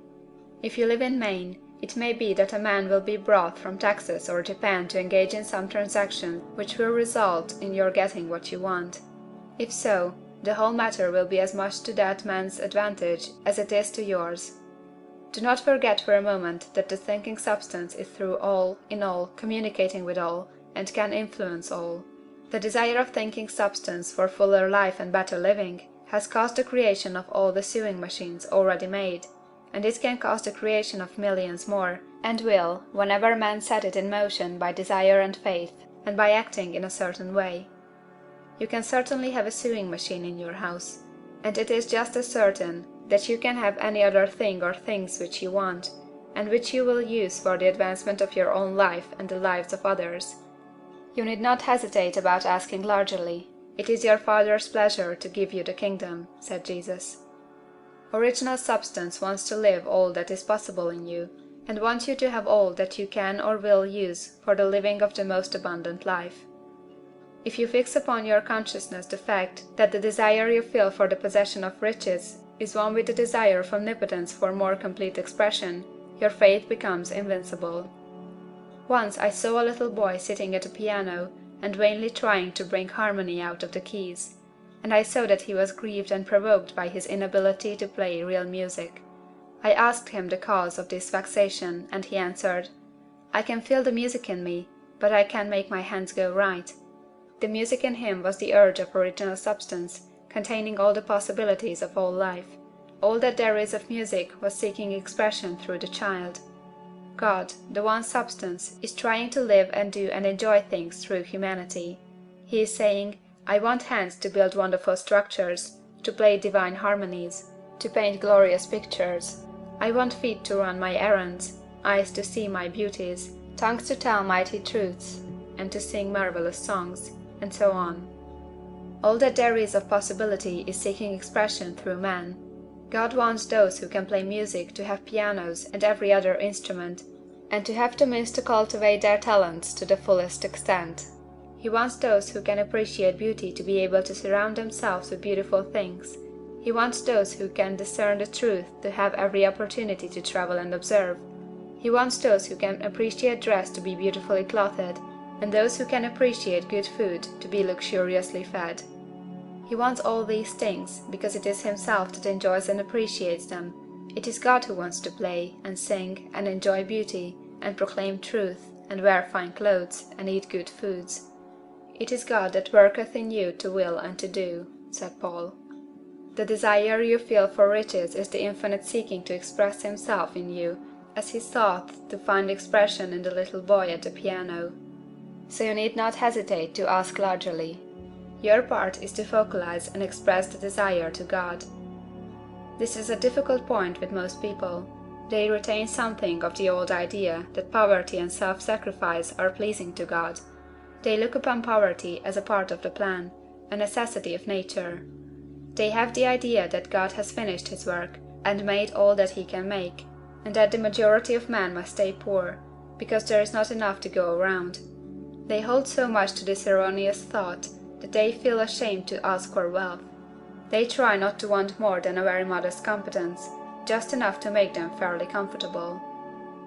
If you live in Maine, it may be that a man will be brought from Texas or Japan to engage in some transaction which will result in your getting what you want. If so, the whole matter will be as much to that man's advantage as it is to yours. Do not forget for a moment that the thinking substance is through all, in all, communicating with all, and can influence all. The desire of thinking substance for fuller life and better living has caused the creation of all the sewing machines already made, and it can cause the creation of millions more, and will, whenever men set it in motion by desire and faith, and by acting in a certain way. You can certainly have a sewing machine in your house, and it is just as certain that you can have any other thing or things which you want, and which you will use for the advancement of your own life and the lives of others. You need not hesitate about asking largely. It is your Father's pleasure to give you the kingdom, said Jesus. Original substance wants to live all that is possible in you, and wants you to have all that you can or will use for the living of the most abundant life. If you fix upon your consciousness the fact that the desire you feel for the possession of riches is one with the desire of omnipotence for more complete expression, your faith becomes invincible. Once I saw a little boy sitting at a piano and vainly trying to bring harmony out of the keys, and I saw that he was grieved and provoked by his inability to play real music. I asked him the cause of this vexation, and he answered, "I can feel the music in me, but I can't make my hands go right." The music in him was the urge of original substance, containing all the possibilities of all life. All that there is of music was seeking expression through the child. God, the one substance, is trying to live and do and enjoy things through humanity. He is saying, I want hands to build wonderful structures, to play divine harmonies, to paint glorious pictures. I want feet to run my errands, eyes to see my beauties, tongues to tell mighty truths, and to sing marvelous songs, and so on. All that there is of possibility is seeking expression through man. God wants those who can play music to have pianos and every other instrument, and to have the means to cultivate their talents to the fullest extent. He wants those who can appreciate beauty to be able to surround themselves with beautiful things. He wants those who can discern the truth to have every opportunity to travel and observe. He wants those who can appreciate dress to be beautifully clothed, and those who can appreciate good food to be luxuriously fed. He wants all these things, because it is himself that enjoys and appreciates them. It is God who wants to play, and sing, and enjoy beauty, and proclaim truth, and wear fine clothes, and eat good foods. It is God that worketh in you to will and to do, said Paul. The desire you feel for riches is the infinite seeking to express himself in you, as he sought to find expression in the little boy at the piano. So you need not hesitate to ask largely. Your part is to focalize and express the desire to God. This is a difficult point with most people. They retain something of the old idea that poverty and self-sacrifice are pleasing to God. They look upon poverty as a part of the plan, a necessity of nature. They have the idea that God has finished his work, and made all that he can make, and that the majority of men must stay poor, because there is not enough to go around. They hold so much to this erroneous thought that they feel ashamed to ask for wealth. They try not to want more than a very modest competence, just enough to make them fairly comfortable.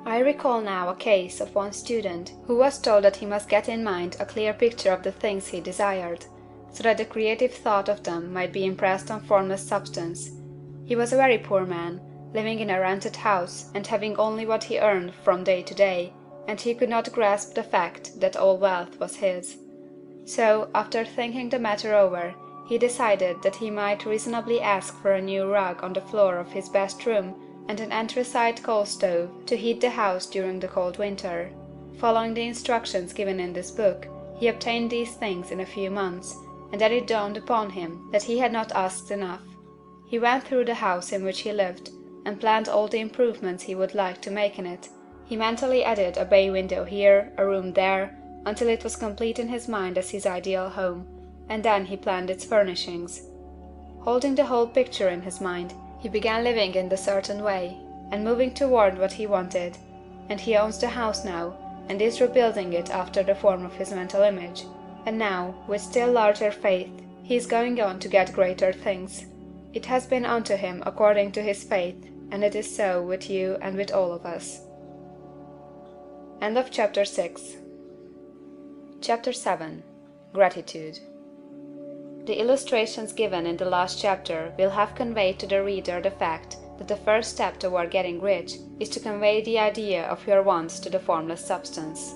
I recall now a case of one student who was told that he must get in mind a clear picture of the things he desired, so that the creative thought of them might be impressed on formless substance. He was a very poor man, living in a rented house and having only what he earned from day to day, and he could not grasp the fact that all wealth was his. So, after thinking the matter over, he decided that he might reasonably ask for a new rug on the floor of his best room and an anthracite coal stove to heat the house during the cold winter. Following the instructions given in this book, he obtained these things in a few months, and then it dawned upon him that he had not asked enough. He went through the house in which he lived, and planned all the improvements he would like to make in it. He mentally added a bay window here, a room there, until it was complete in his mind as his ideal home, and then he planned its furnishings. Holding the whole picture in his mind, he began living in the certain way, and moving toward what he wanted, and he owns the house now, and is rebuilding it after the form of his mental image, and now, with still larger faith, he is going on to get greater things. It has been unto him according to his faith, and it is so with you and with all of us. End of Chapter 6. Chapter 7. Gratitude. The illustrations given in the last chapter will have conveyed to the reader the fact that the first step toward getting rich is to convey the idea of your wants to the formless substance.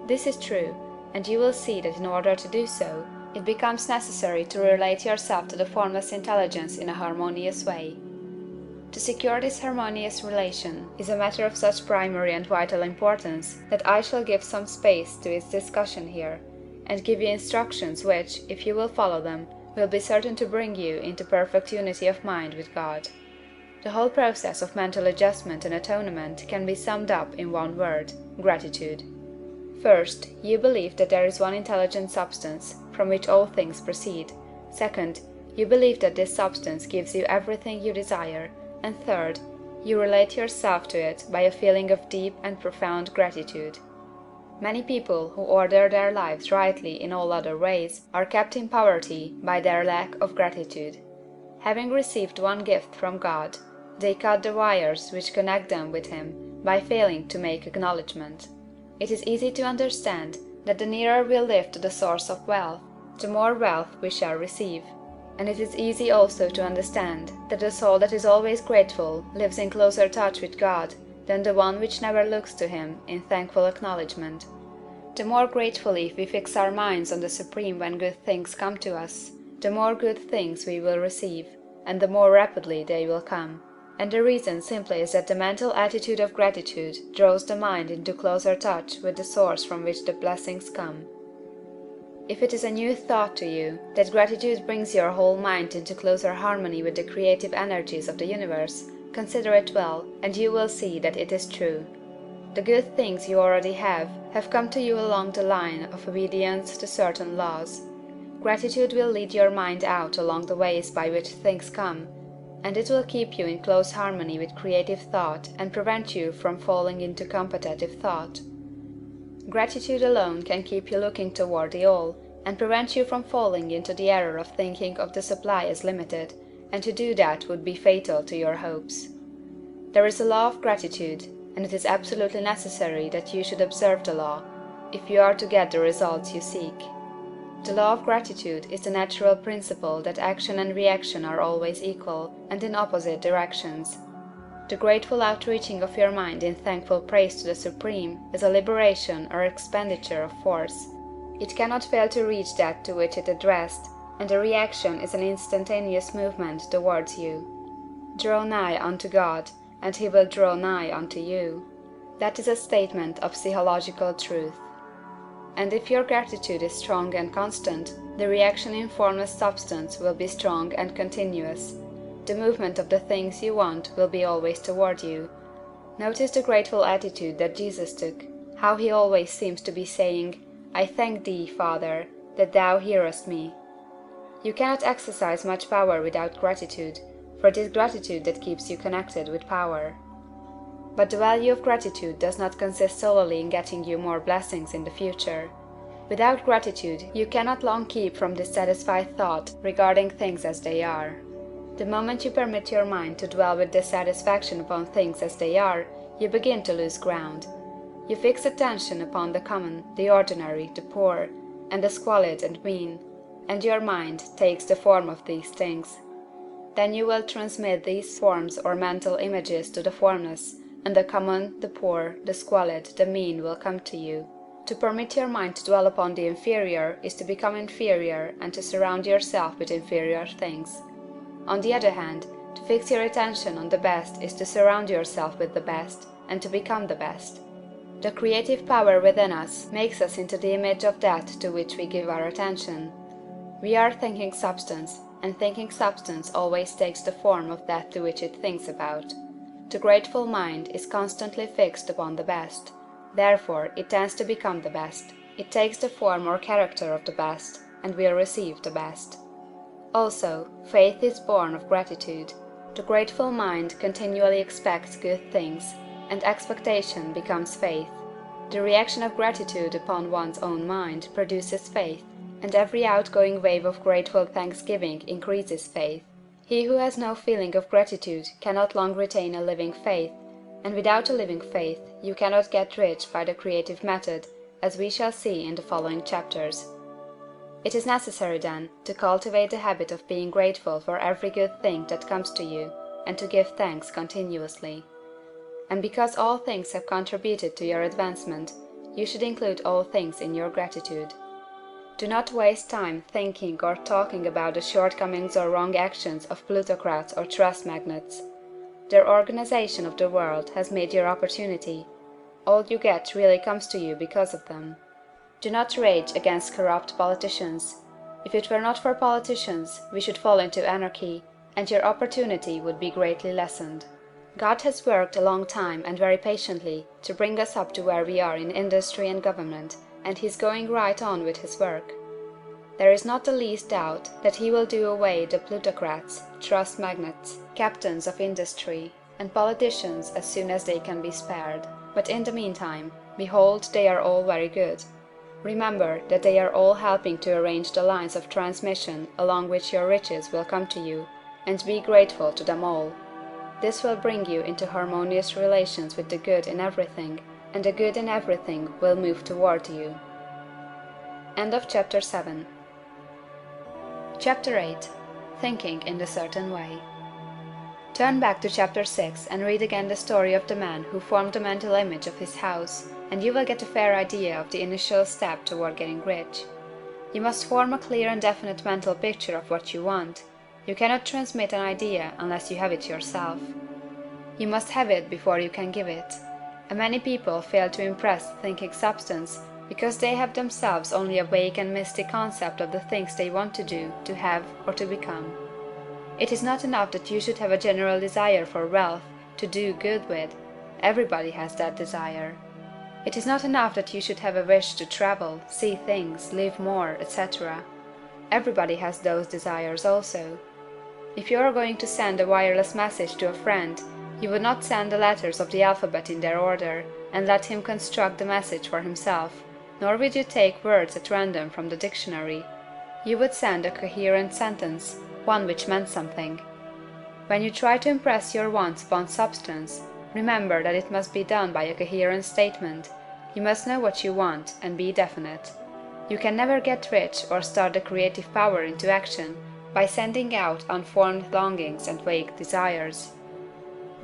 This is true, and you will see that in order to do so, it becomes necessary to relate yourself to the formless intelligence in a harmonious way. To secure this harmonious relation is a matter of such primary and vital importance that I shall give some space to its discussion here, and give you instructions which, if you will follow them, will be certain to bring you into perfect unity of mind with God. The whole process of mental adjustment and atonement can be summed up in one word: gratitude. First, you believe that there is one intelligent substance, from which all things proceed. Second, you believe that this substance gives you everything you desire. And third, you relate yourself to it by a feeling of deep and profound gratitude. Many people who order their lives rightly in all other ways are kept in poverty by their lack of gratitude. Having received one gift from God, they cut the wires which connect them with Him by failing to make acknowledgment. It is easy to understand that the nearer we live to the source of wealth, the more wealth we shall receive. And it is easy also to understand that the soul that is always grateful lives in closer touch with God than the one which never looks to Him in thankful acknowledgment. The more gratefully we fix our minds on the Supreme when good things come to us, the more good things we will receive, and the more rapidly they will come. And the reason simply is that the mental attitude of gratitude draws the mind into closer touch with the source from which the blessings come. If it is a new thought to you that gratitude brings your whole mind into closer harmony with the creative energies of the universe, consider it well, and you will see that it is true. The good things you already have come to you along the line of obedience to certain laws. Gratitude will lead your mind out along the ways by which things come, and it will keep you in close harmony with creative thought and prevent you from falling into competitive thought. Gratitude alone can keep you looking toward the all, and prevent you from falling into the error of thinking of the supply as limited, and to do that would be fatal to your hopes. There is a law of gratitude, and it is absolutely necessary that you should observe the law, if you are to get the results you seek. The law of gratitude is the natural principle that action and reaction are always equal, and in opposite directions. The grateful outreaching of your mind in thankful praise to the Supreme is a liberation or expenditure of force. It cannot fail to reach that to which it addressed, and the reaction is an instantaneous movement towards you. Draw nigh unto God, and he will draw nigh unto you. That is a statement of psychological truth. And if your gratitude is strong and constant, the reaction in formless substance will be strong and continuous. The movement of the things you want will be always toward you. Notice the grateful attitude that Jesus took, how he always seems to be saying, "I thank thee, Father, that thou hearest me." You cannot exercise much power without gratitude, for it is gratitude that keeps you connected with power. But the value of gratitude does not consist solely in getting you more blessings in the future. Without gratitude, you cannot long keep from dissatisfied thought regarding things as they are. The moment you permit your mind to dwell with dissatisfaction upon things as they are, you begin to lose ground. You fix attention upon the common, the ordinary, the poor, and the squalid and mean, and your mind takes the form of these things. Then you will transmit these forms or mental images to the formless, and the common, the poor, the squalid, the mean will come to you. To permit your mind to dwell upon the inferior is to become inferior and to surround yourself with inferior things. On the other hand, to fix your attention on the best is to surround yourself with the best, and to become the best. The creative power within us makes us into the image of that to which we give our attention. We are thinking substance, and thinking substance always takes the form of that to which it thinks about. The grateful mind is constantly fixed upon the best. Therefore, it tends to become the best. It takes the form or character of the best, and will receive the best. Also, faith is born of gratitude. The grateful mind continually expects good things, and expectation becomes faith. The reaction of gratitude upon one's own mind produces faith, and every outgoing wave of grateful thanksgiving increases faith. He who has no feeling of gratitude cannot long retain a living faith, and without a living faith you cannot get rich by the creative method, as we shall see in the following chapters. It is necessary, then, to cultivate the habit of being grateful for every good thing that comes to you, and to give thanks continuously. And because all things have contributed to your advancement, you should include all things in your gratitude. Do not waste time thinking or talking about the shortcomings or wrong actions of plutocrats or trust magnates. Their organization of the world has made your opportunity. All you get really comes to you because of them. Do not rage against corrupt politicians. If it were not for politicians, we should fall into anarchy, and your opportunity would be greatly lessened. God has worked a long time and very patiently to bring us up to where we are in industry and government, and he is going right on with his work. There is not the least doubt that he will do away the plutocrats, trust magnates, captains of industry, and politicians as soon as they can be spared. But in the meantime, behold, they are all very good. Remember that they are all helping to arrange the lines of transmission along which your riches will come to you, and be grateful to them all. This will bring you into harmonious relations with the good in everything, and the good in everything will move toward you. End of Chapter 7. Chapter 8. Thinking in the Certain Way. Turn back to Chapter 6 and read again the story of the man who formed the mental image of his house, and you will get a fair idea of the initial step toward getting rich. You must form a clear and definite mental picture of what you want. You cannot transmit an idea unless you have it yourself. You must have it before you can give it. And many people fail to impress thinking substance because they have themselves only a vague and misty concept of the things they want to do, to have, or to become. It is not enough that you should have a general desire for wealth, to do good with. Everybody has that desire. It is not enough that you should have a wish to travel, see things, live more, etc. Everybody has those desires also. If you are going to send a wireless message to a friend, you would not send the letters of the alphabet in their order, and let him construct the message for himself, nor would you take words at random from the dictionary. You would send a coherent sentence, one which meant something. When you try to impress your wants upon substance, remember that it must be done by a coherent statement. You must know what you want, and be definite. You can never get rich or start the creative power into action by sending out unformed longings and vague desires.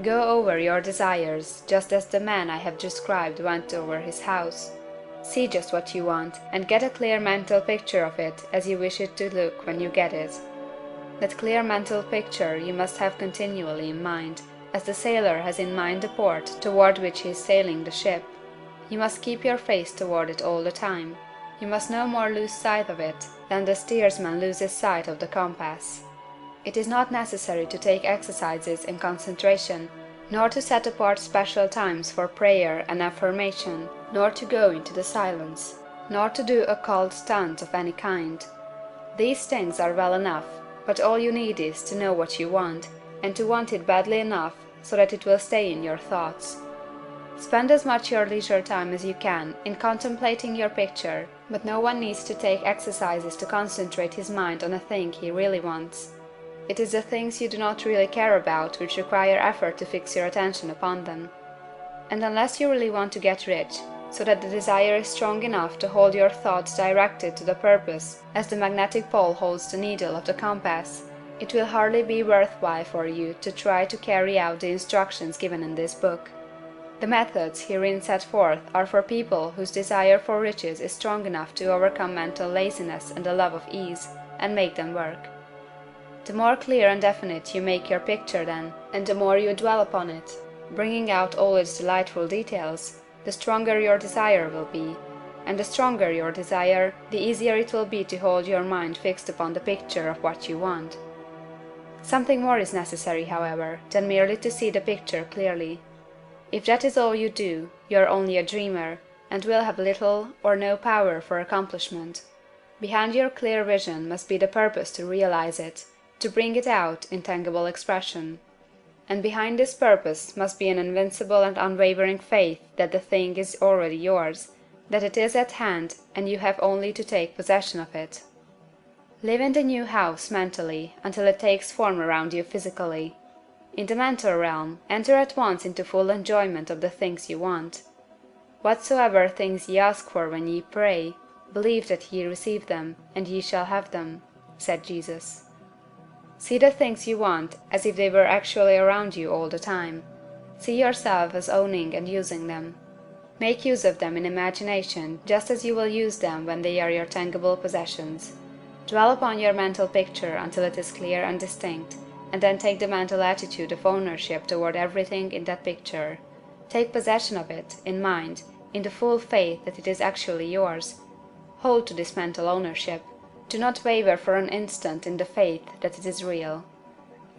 Go over your desires, just as the man I have described went over his house. See just what you want, and get a clear mental picture of it as you wish it to look when you get it. That clear mental picture you must have continually in mind, as the sailor has in mind the port toward which he is sailing the ship. You must keep your face toward it all the time. You must no more lose sight of it than the steersman loses sight of the compass. It is not necessary to take exercises in concentration, nor to set apart special times for prayer and affirmation, nor to go into the silence, nor to do occult stunts of any kind. These things are well enough, but all you need is to know what you want, and to want it badly enough so that it will stay in your thoughts. Spend as much your leisure time as you can in contemplating your picture, but no one needs to take exercises to concentrate his mind on a thing he really wants. It is the things you do not really care about which require effort to fix your attention upon them. And unless you really want to get rich, so that the desire is strong enough to hold your thoughts directed to the purpose as the magnetic pole holds the needle of the compass, it will hardly be worthwhile for you to try to carry out the instructions given in this book. The methods herein set forth are for people whose desire for riches is strong enough to overcome mental laziness and the love of ease, and make them work. The more clear and definite you make your picture then, and the more you dwell upon it, bringing out all its delightful details, the stronger your desire will be, and the stronger your desire, the easier it will be to hold your mind fixed upon the picture of what you want. Something more is necessary, however, than merely to see the picture clearly. If that is all you do, you are only a dreamer, and will have little or no power for accomplishment. Behind your clear vision must be the purpose to realize it, to bring it out in tangible expression. And behind this purpose must be an invincible and unwavering faith that the thing is already yours, that it is at hand, and you have only to take possession of it. Live in the new house mentally until it takes form around you physically. In the mental realm, enter at once into full enjoyment of the things you want. Whatsoever things ye ask for when ye pray, believe that ye receive them, and ye shall have them, said Jesus. See the things you want as if they were actually around you all the time. See yourself as owning and using them. Make use of them in imagination just as you will use them when they are your tangible possessions. Dwell upon your mental picture until it is clear and distinct, and then take the mental attitude of ownership toward everything in that picture. Take possession of it, in mind, in the full faith that it is actually yours. Hold to this mental ownership. Do not waver for an instant in the faith that it is real.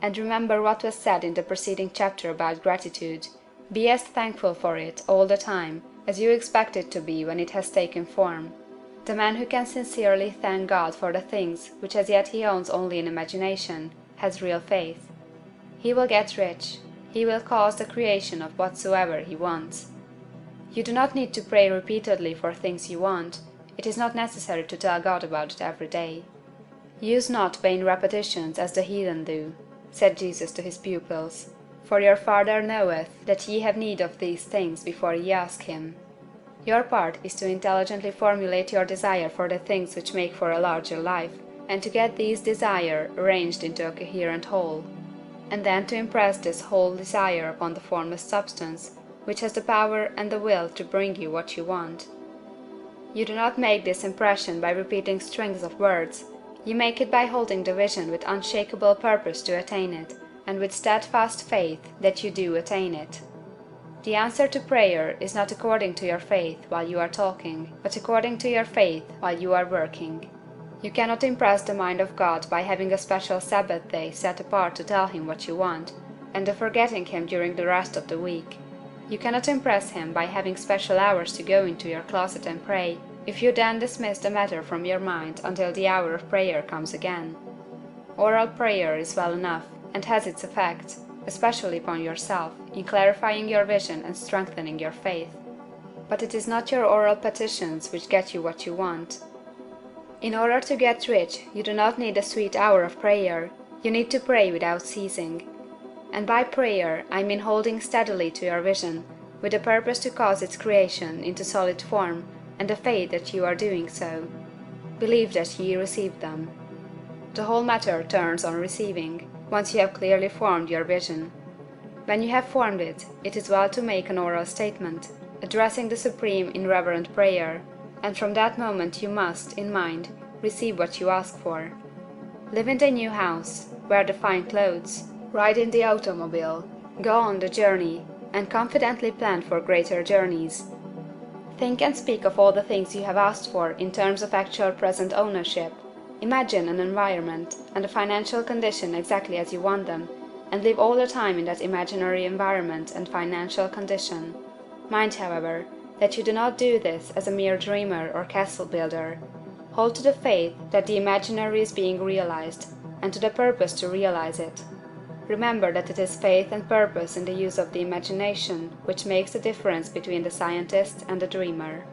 And remember what was said in the preceding chapter about gratitude. Be as thankful for it all the time as you expect it to be when it has taken form. The man who can sincerely thank God for the things which as yet he owns only in imagination, has real faith. He will get rich. He will cause the creation of whatsoever he wants. You do not need to pray repeatedly for things you want. It is not necessary to tell God about it every day. Use not vain repetitions as the heathen do, said Jesus to his pupils, for your Father knoweth that ye have need of these things before ye ask him. Your part is to intelligently formulate your desire for the things which make for a larger life, and to get these desire arranged into a coherent whole, and then to impress this whole desire upon the formless substance, which has the power and the will to bring you what you want. You do not make this impression by repeating strings of words. You make it by holding the vision with unshakable purpose to attain it, and with steadfast faith that you do attain it. The answer to prayer is not according to your faith while you are talking, but according to your faith while you are working. You cannot impress the mind of God by having a special Sabbath day set apart to tell him what you want, and of forgetting him during the rest of the week. You cannot impress him by having special hours to go into your closet and pray, if you then dismiss the matter from your mind until the hour of prayer comes again. Oral prayer is well enough, and has its effect, especially upon yourself, in clarifying your vision and strengthening your faith. But it is not your oral petitions which get you what you want. In order to get rich, you do not need a sweet hour of prayer, you need to pray without ceasing. And by prayer I mean holding steadily to your vision, with the purpose to cause its creation into solid form, and the faith that you are doing so. Believe that ye receive them. The whole matter turns on receiving, once you have clearly formed your vision. When you have formed it, it is well to make an oral statement, addressing the Supreme in reverent prayer, and from that moment you must, in mind, receive what you ask for. Live in the new house, wear the fine clothes, ride in the automobile, go on the journey, and confidently plan for greater journeys. Think and speak of all the things you have asked for in terms of actual present ownership. Imagine an environment and a financial condition exactly as you want them, and live all the time in that imaginary environment and financial condition. Mind, however, that you do not do this as a mere dreamer or castle builder. Hold to the faith that the imaginary is being realized, and to the purpose to realize it. Remember that it is faith and purpose in the use of the imagination which makes the difference between the scientist and the dreamer.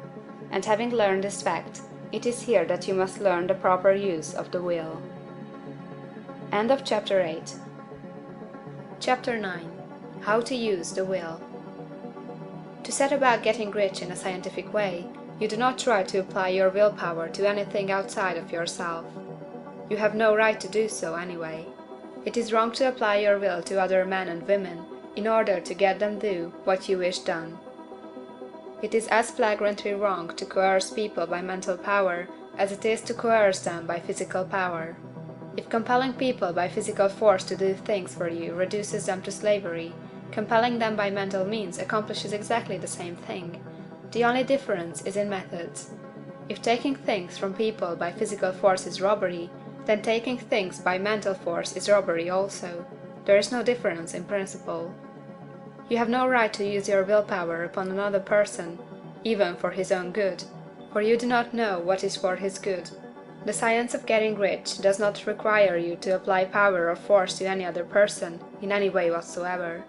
And having learned this fact, it is here that you must learn the proper use of the will. End of Chapter 8. Chapter 9. How to use the will. To set about getting rich in a scientific way, you do not try to apply your willpower to anything outside of yourself. You have no right to do so anyway. It is wrong to apply your will to other men and women in order to get them do what you wish done. It is as flagrantly wrong to coerce people by mental power as it is to coerce them by physical power. If compelling people by physical force to do things for you reduces them to slavery, compelling them by mental means accomplishes exactly the same thing. The only difference is in methods. If taking things from people by physical force is robbery, then taking things by mental force is robbery also. There is no difference in principle. You have no right to use your willpower upon another person, even for his own good, for you do not know what is for his good. The science of getting rich does not require you to apply power or force to any other person, in any way whatsoever.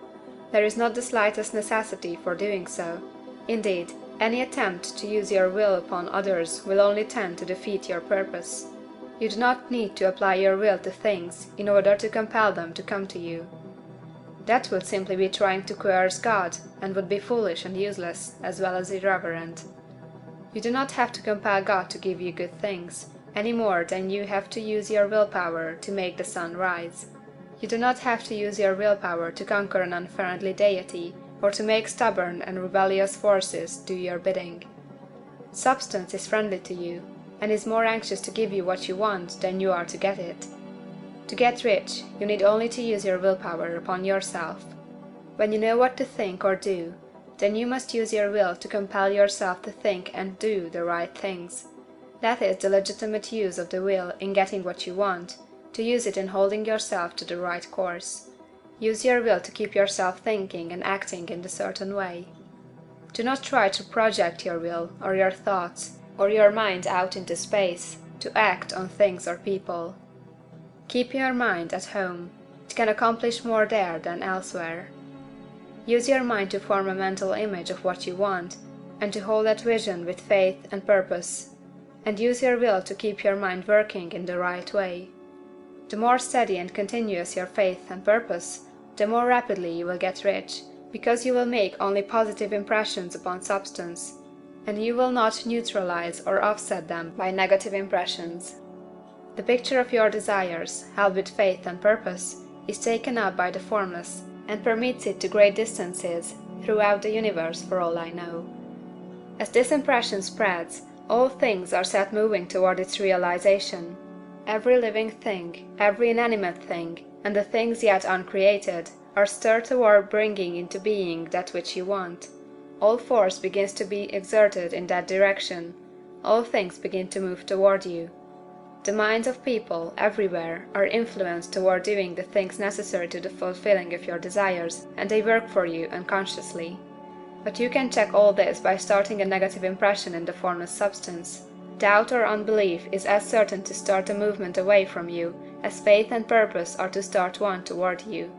There is not the slightest necessity for doing so. Indeed, any attempt to use your will upon others will only tend to defeat your purpose. You do not need to apply your will to things in order to compel them to come to you. That would simply be trying to coerce God, and would be foolish and useless, as well as irreverent. You do not have to compel God to give you good things, any more than you have to use your willpower to make the sun rise. You do not have to use your willpower to conquer an unfriendly deity, or to make stubborn and rebellious forces do your bidding. Substance is friendly to you, and is more anxious to give you what you want than you are to get it. To get rich, you need only to use your willpower upon yourself. When you know what to think or do, then you must use your will to compel yourself to think and do the right things. That is the legitimate use of the will in getting what you want, to use it in holding yourself to the right course. Use your will to keep yourself thinking and acting in a certain way. Do not try to project your will, or your thoughts, or your mind out into space, to act on things or people. Keep your mind at home. It can accomplish more there than elsewhere. Use your mind to form a mental image of what you want, and to hold that vision with faith and purpose. And use your will to keep your mind working in the right way. The more steady and continuous your faith and purpose, the more rapidly you will get rich, because you will make only positive impressions upon substance, and you will not neutralize or offset them by negative impressions. The picture of your desires, held with faith and purpose, is taken up by the formless, and permits it to great distances throughout the universe for all I know. As this impression spreads, all things are set moving toward its realization. Every living thing, every inanimate thing, and the things yet uncreated are stirred toward bringing into being that which you want. All force begins to be exerted in that direction, all things begin to move toward you. The minds of people, everywhere, are influenced toward doing the things necessary to the fulfilling of your desires, and they work for you unconsciously. But you can check all this by starting a negative impression in the formless substance. Doubt or unbelief is as certain to start a movement away from you as faith and purpose are to start one toward you.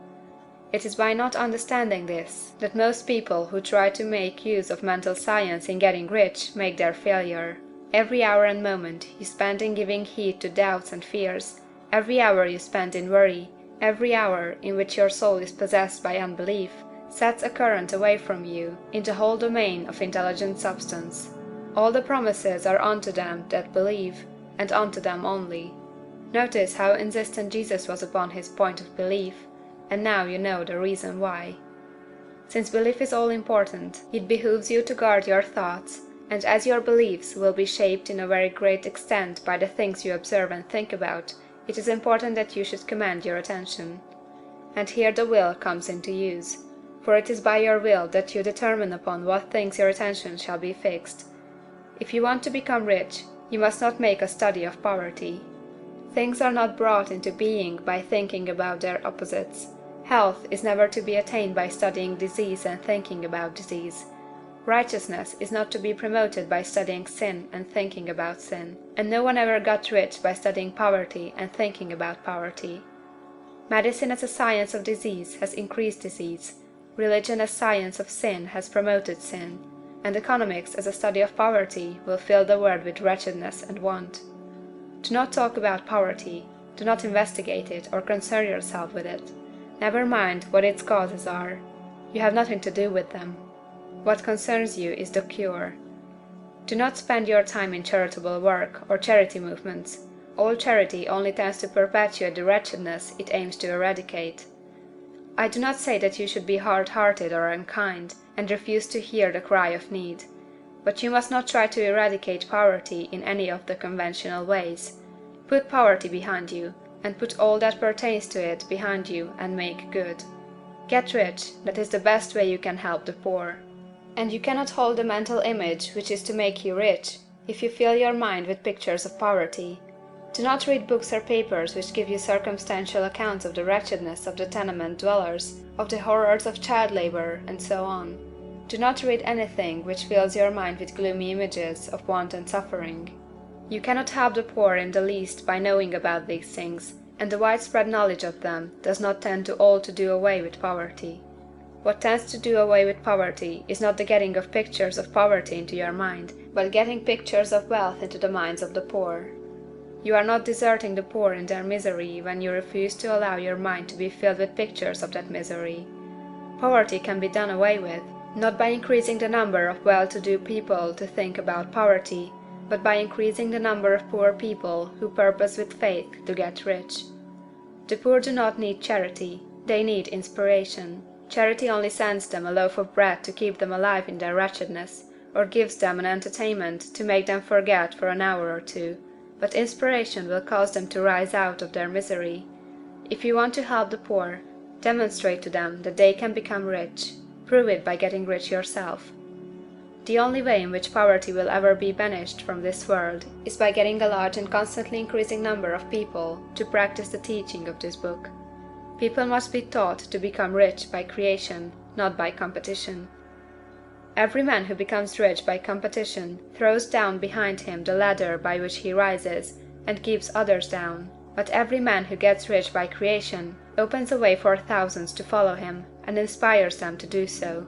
It is by not understanding this that most people who try to make use of mental science in getting rich make their failure. Every hour and moment you spend in giving heed to doubts and fears, every hour you spend in worry, every hour in which your soul is possessed by unbelief, sets a current away from you in the whole domain of intelligent substance. All the promises are unto them that believe, and unto them only. Notice how insistent Jesus was upon his point of belief, and now you know the reason why. Since belief is all important, it behooves you to guard your thoughts, and as your beliefs will be shaped in a very great extent by the things you observe and think about, it is important that you should command your attention. And here the will comes into use, for it is by your will that you determine upon what things your attention shall be fixed. If you want to become rich, you must not make a study of poverty. Things are not brought into being by thinking about their opposites. Health is never to be attained by studying disease and thinking about disease. Righteousness is not to be promoted by studying sin and thinking about sin, and no one ever got rich by studying poverty and thinking about poverty. Medicine as a science of disease has increased disease, religion as science of sin has promoted sin, and economics as a study of poverty will fill the world with wretchedness and want. Do not talk about poverty, do not investigate it or concern yourself with it. Never mind what its causes are. You have nothing to do with them. What concerns you is the cure. Do not spend your time in charitable work or charity movements. All charity only tends to perpetuate the wretchedness it aims to eradicate. I do not say that you should be hard-hearted or unkind, and refuse to hear the cry of need. But you must not try to eradicate poverty in any of the conventional ways. Put poverty behind you, and put all that pertains to it behind you, and make good. Get rich, that is the best way you can help the poor. And you cannot hold the mental image which is to make you rich, if you fill your mind with pictures of poverty. Do not read books or papers which give you circumstantial accounts of the wretchedness of the tenement dwellers, of the horrors of child labor, and so on. Do not read anything which fills your mind with gloomy images of want and suffering. You cannot help the poor in the least by knowing about these things, and the widespread knowledge of them does not tend to all to do away with poverty. What tends to do away with poverty is not the getting of pictures of poverty into your mind, but getting pictures of wealth into the minds of the poor. You are not deserting the poor in their misery when you refuse to allow your mind to be filled with pictures of that misery. Poverty can be done away with, not by increasing the number of well-to-do people to think about poverty, but by increasing the number of poor people who purpose with faith to get rich. The poor do not need charity, they need inspiration. Charity only sends them a loaf of bread to keep them alive in their wretchedness, or gives them an entertainment to make them forget for an hour or two, but inspiration will cause them to rise out of their misery. If you want to help the poor, demonstrate to them that they can become rich. Prove it by getting rich yourself. The only way in which poverty will ever be banished from this world is by getting a large and constantly increasing number of people to practice the teaching of this book. People must be taught to become rich by creation, not by competition. Every man who becomes rich by competition throws down behind him the ladder by which he rises, and keeps others down. But every man who gets rich by creation opens a way for thousands to follow him, and inspires them to do so.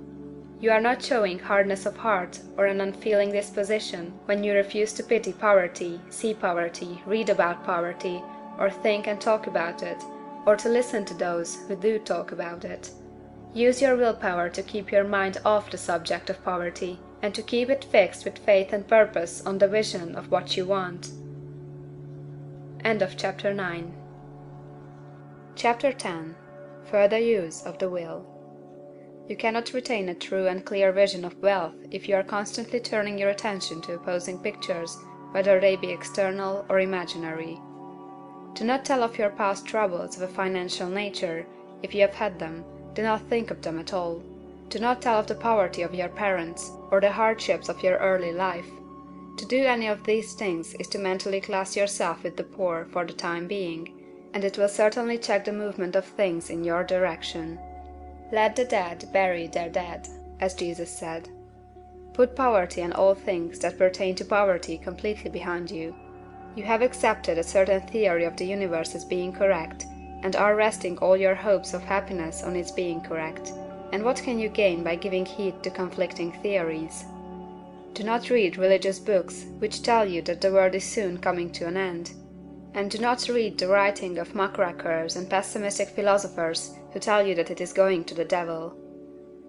You are not showing hardness of heart or an unfeeling disposition when you refuse to pity poverty, see poverty, read about poverty, or think and talk about it, or to listen to those who do talk about it. Use your willpower to keep your mind off the subject of poverty, and to keep it fixed with faith and purpose on the vision of what you want. End of Chapter 9. Chapter 10. Further use of the will. You cannot retain a true and clear vision of wealth if you are constantly turning your attention to opposing pictures, whether they be external or imaginary. Do not tell of your past troubles of a financial nature, if you have had them. Do not think of them at all. Do not tell of the poverty of your parents, or the hardships of your early life. To do any of these things is to mentally class yourself with the poor for the time being, and it will certainly check the movement of things in your direction. Let the dead bury their dead, as Jesus said. Put poverty and all things that pertain to poverty completely behind you. You have accepted a certain theory of the universe as being correct, and are resting all your hopes of happiness on its being correct. And what can you gain by giving heed to conflicting theories? Do not read religious books which tell you that the world is soon coming to an end. And do not read the writing of muckrakers and pessimistic philosophers who tell you that it is going to the devil.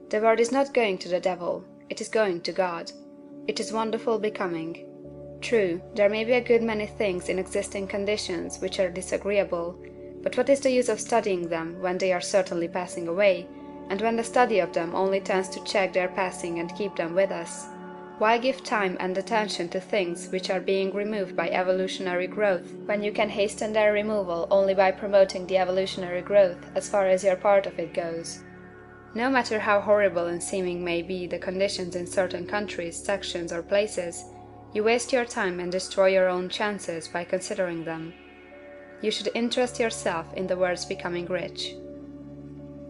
The world is not going to the devil, it is going to God. It is wonderful becoming. True, there may be a good many things in existing conditions which are disagreeable, but what is the use of studying them when they are certainly passing away, and when the study of them only tends to check their passing and keep them with us? Why give time and attention to things which are being removed by evolutionary growth, when you can hasten their removal only by promoting the evolutionary growth as far as your part of it goes? No matter how horrible in seeming may be the conditions in certain countries, sections, or places, you waste your time and destroy your own chances by considering them. You should interest yourself in the world's becoming rich.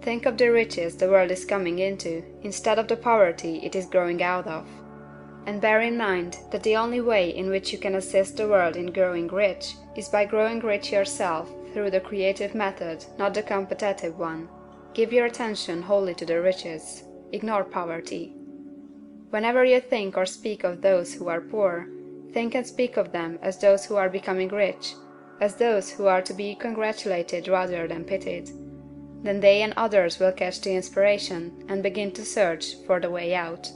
Think of the riches the world is coming into, instead of the poverty it is growing out of. And bear in mind that the only way in which you can assist the world in growing rich is by growing rich yourself through the creative method, not the competitive one. Give your attention wholly to the riches. Ignore poverty. Whenever you think or speak of those who are poor, think and speak of them as those who are becoming rich, as those who are to be congratulated rather than pitied. Then they and others will catch the inspiration and begin to search for the way out.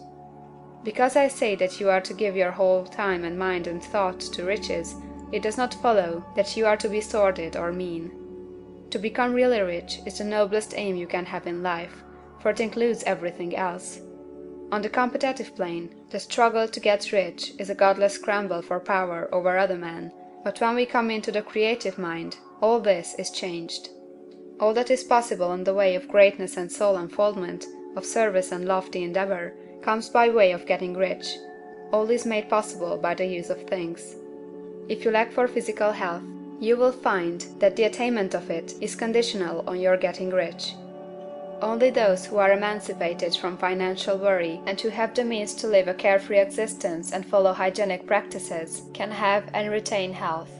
Because I say that you are to give your whole time and mind and thought to riches, it does not follow that you are to be sordid or mean. To become really rich is the noblest aim you can have in life, for it includes everything else. On the competitive plane, the struggle to get rich is a godless scramble for power over other men, but when we come into the creative mind, all this is changed. All that is possible in the way of greatness and soul unfoldment, of service and lofty endeavor, comes by way of getting rich. All is made possible by the use of things. If you lack for physical health, you will find that the attainment of it is conditional on your getting rich. Only those who are emancipated from financial worry and who have the means to live a carefree existence and follow hygienic practices can have and retain health.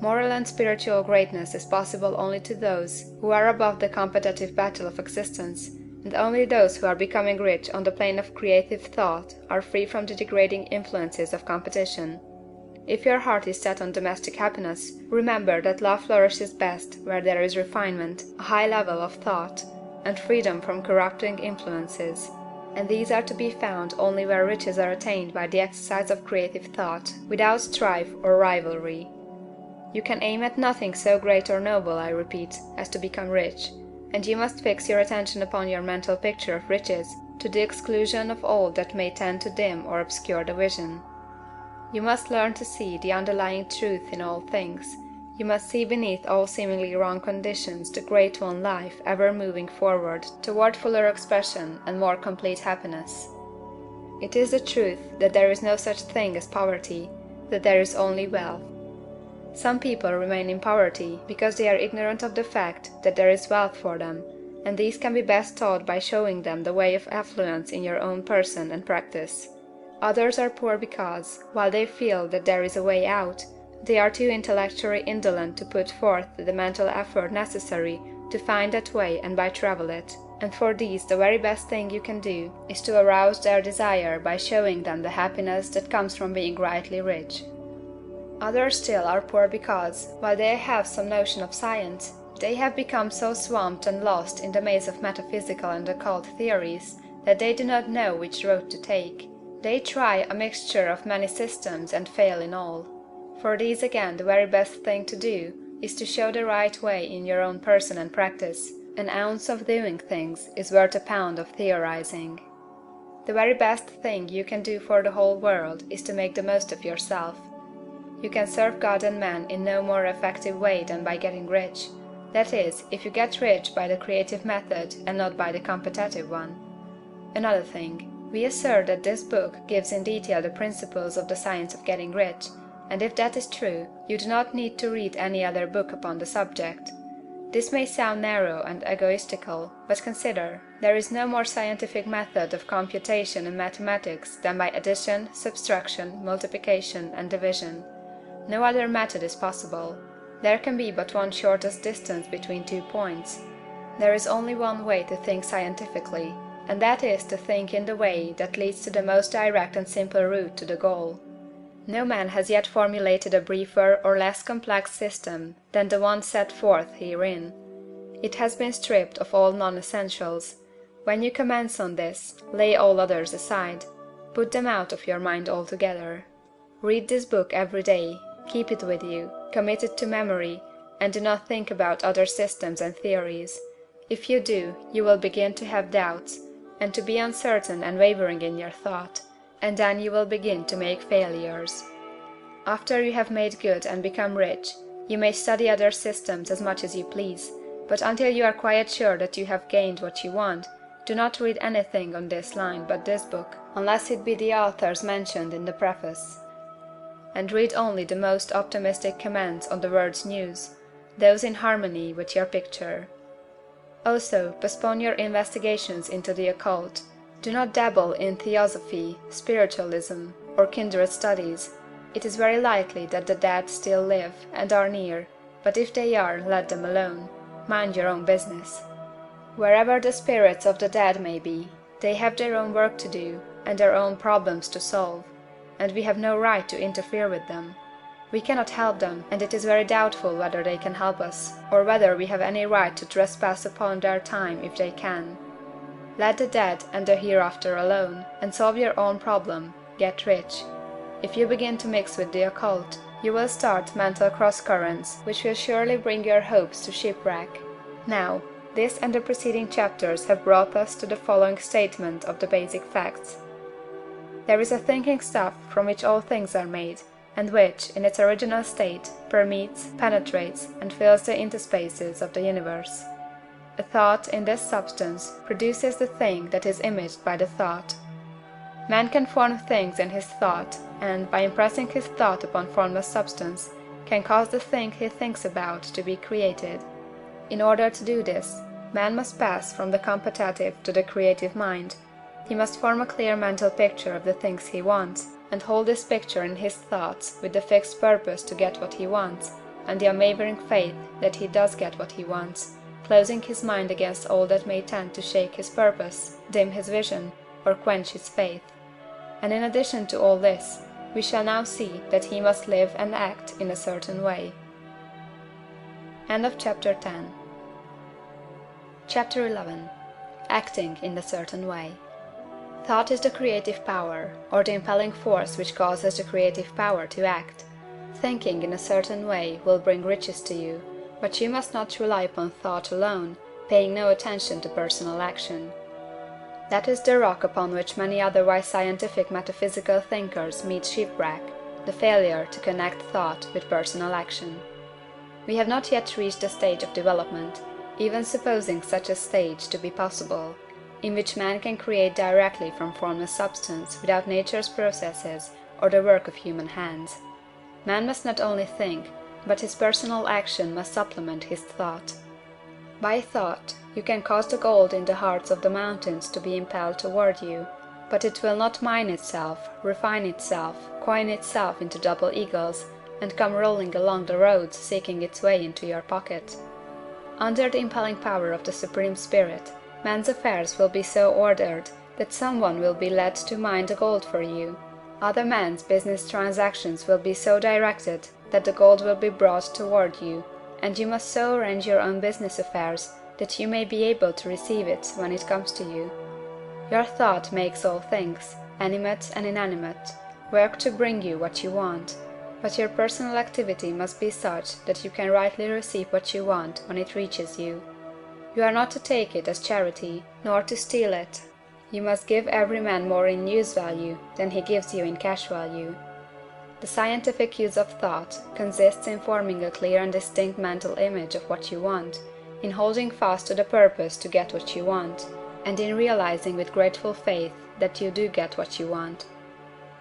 Moral and spiritual greatness is possible only to those who are above the competitive battle of existence, and only those who are becoming rich on the plane of creative thought are free from the degrading influences of competition. If your heart is set on domestic happiness, remember that love flourishes best where there is refinement, a high level of thought, and freedom from corrupting influences, and these are to be found only where riches are attained by the exercise of creative thought, without strife or rivalry. You can aim at nothing so great or noble, I repeat, as to become rich, and you must fix your attention upon your mental picture of riches, to the exclusion of all that may tend to dim or obscure the vision. You must learn to see the underlying truth in all things. You must see beneath all seemingly wrong conditions the great one life ever moving forward toward fuller expression and more complete happiness. It is the truth that there is no such thing as poverty, that there is only wealth. Some people remain in poverty because they are ignorant of the fact that there is wealth for them, and these can be best taught by showing them the way of affluence in your own person and practice. Others are poor because, while they feel that there is a way out, they are too intellectually indolent to put forth the mental effort necessary to find that way and by travel it, and for these the very best thing you can do is to arouse their desire by showing them the happiness that comes from being rightly rich. Others still are poor because, while they have some notion of science, they have become so swamped and lost in the maze of metaphysical and occult theories that they do not know which road to take. They try a mixture of many systems and fail in all. For these again the very best thing to do is to show the right way in your own person and practice. An ounce of doing things is worth a pound of theorizing. The very best thing you can do for the whole world is to make the most of yourself. You can serve God and man in no more effective way than by getting rich. That is, if you get rich by the creative method and not by the competitive one. Another thing, we assert that this book gives in detail the principles of the science of getting rich, and if that is true, you do not need to read any other book upon the subject. This may sound narrow and egoistical, but consider, there is no more scientific method of computation in mathematics than by addition, subtraction, multiplication, and division. No other method is possible. There can be but one shortest distance between 2 points. There is only one way to think scientifically, and that is to think in the way that leads to the most direct and simple route to the goal. No man has yet formulated a briefer or less complex system than the one set forth herein. It has been stripped of all non-essentials. When you commence on this, lay all others aside. Put them out of your mind altogether. Read this book every day, keep it with you, commit it to memory, and do not think about other systems and theories. If you do, you will begin to have doubts, and to be uncertain and wavering in your thought, and then you will begin to make failures. After you have made good and become rich, you may study other systems as much as you please, but until you are quite sure that you have gained what you want, do not read anything on this line but this book, unless it be the authors mentioned in the preface. And read only the most optimistic comments on the world's news, those in harmony with your picture. Also, postpone your investigations into the occult. Do not dabble in theosophy, spiritualism, or kindred studies. It is very likely that the dead still live and are near, but if they are, let them alone. Mind your own business. Wherever the spirits of the dead may be, they have their own work to do and their own problems to solve, and we have no right to interfere with them. We cannot help them, and it is very doubtful whether they can help us, or whether we have any right to trespass upon their time if they can. Let the dead and the hereafter alone, and solve your own problem, get rich. If you begin to mix with the occult, you will start mental cross-currents which will surely bring your hopes to shipwreck. Now, this and the preceding chapters have brought us to the following statement of the basic facts. There is a thinking stuff from which all things are made, and which, in its original state, permeates, penetrates, and fills the interspaces of the universe. A thought in this substance produces the thing that is imaged by the thought. Man can form things in his thought, and, by impressing his thought upon formless substance, can cause the thing he thinks about to be created. In order to do this, man must pass from the competitive to the creative mind. He must form a clear mental picture of the things he wants, and hold this picture in his thoughts with the fixed purpose to get what he wants, and the unwavering faith that he does get what he wants, closing his mind against all that may tend to shake his purpose, dim his vision, or quench his faith. And in addition to all this, we shall now see that he must live and act in a certain way. End of Chapter 10. Chapter 11. Acting in a certain way. Thought is the creative power, or the impelling force which causes the creative power to act. Thinking in a certain way will bring riches to you, but you must not rely upon thought alone, paying no attention to personal action. That is the rock upon which many otherwise scientific metaphysical thinkers meet shipwreck, the failure to connect thought with personal action. We have not yet reached the stage of development, even supposing such a stage to be possible, in which man can create directly from formless substance without nature's processes or the work of human hands. Man must not only think, but his personal action must supplement his thought. By thought, you can cause the gold in the hearts of the mountains to be impelled toward you, but it will not mine itself, refine itself, coin itself into double eagles, and come rolling along the roads seeking its way into your pocket. Under the impelling power of the Supreme Spirit, man's affairs will be so ordered that someone will be led to mine the gold for you. Other men's business transactions will be so directed that the gold will be brought toward you, and you must so arrange your own business affairs that you may be able to receive it when it comes to you. Your thought makes all things, animate and inanimate, work to bring you what you want, but your personal activity must be such that you can rightly receive what you want when it reaches you. You are not to take it as charity, nor to steal it. You must give every man more in use value than he gives you in cash value. The scientific use of thought consists in forming a clear and distinct mental image of what you want, in holding fast to the purpose to get what you want, and in realizing with grateful faith that you do get what you want.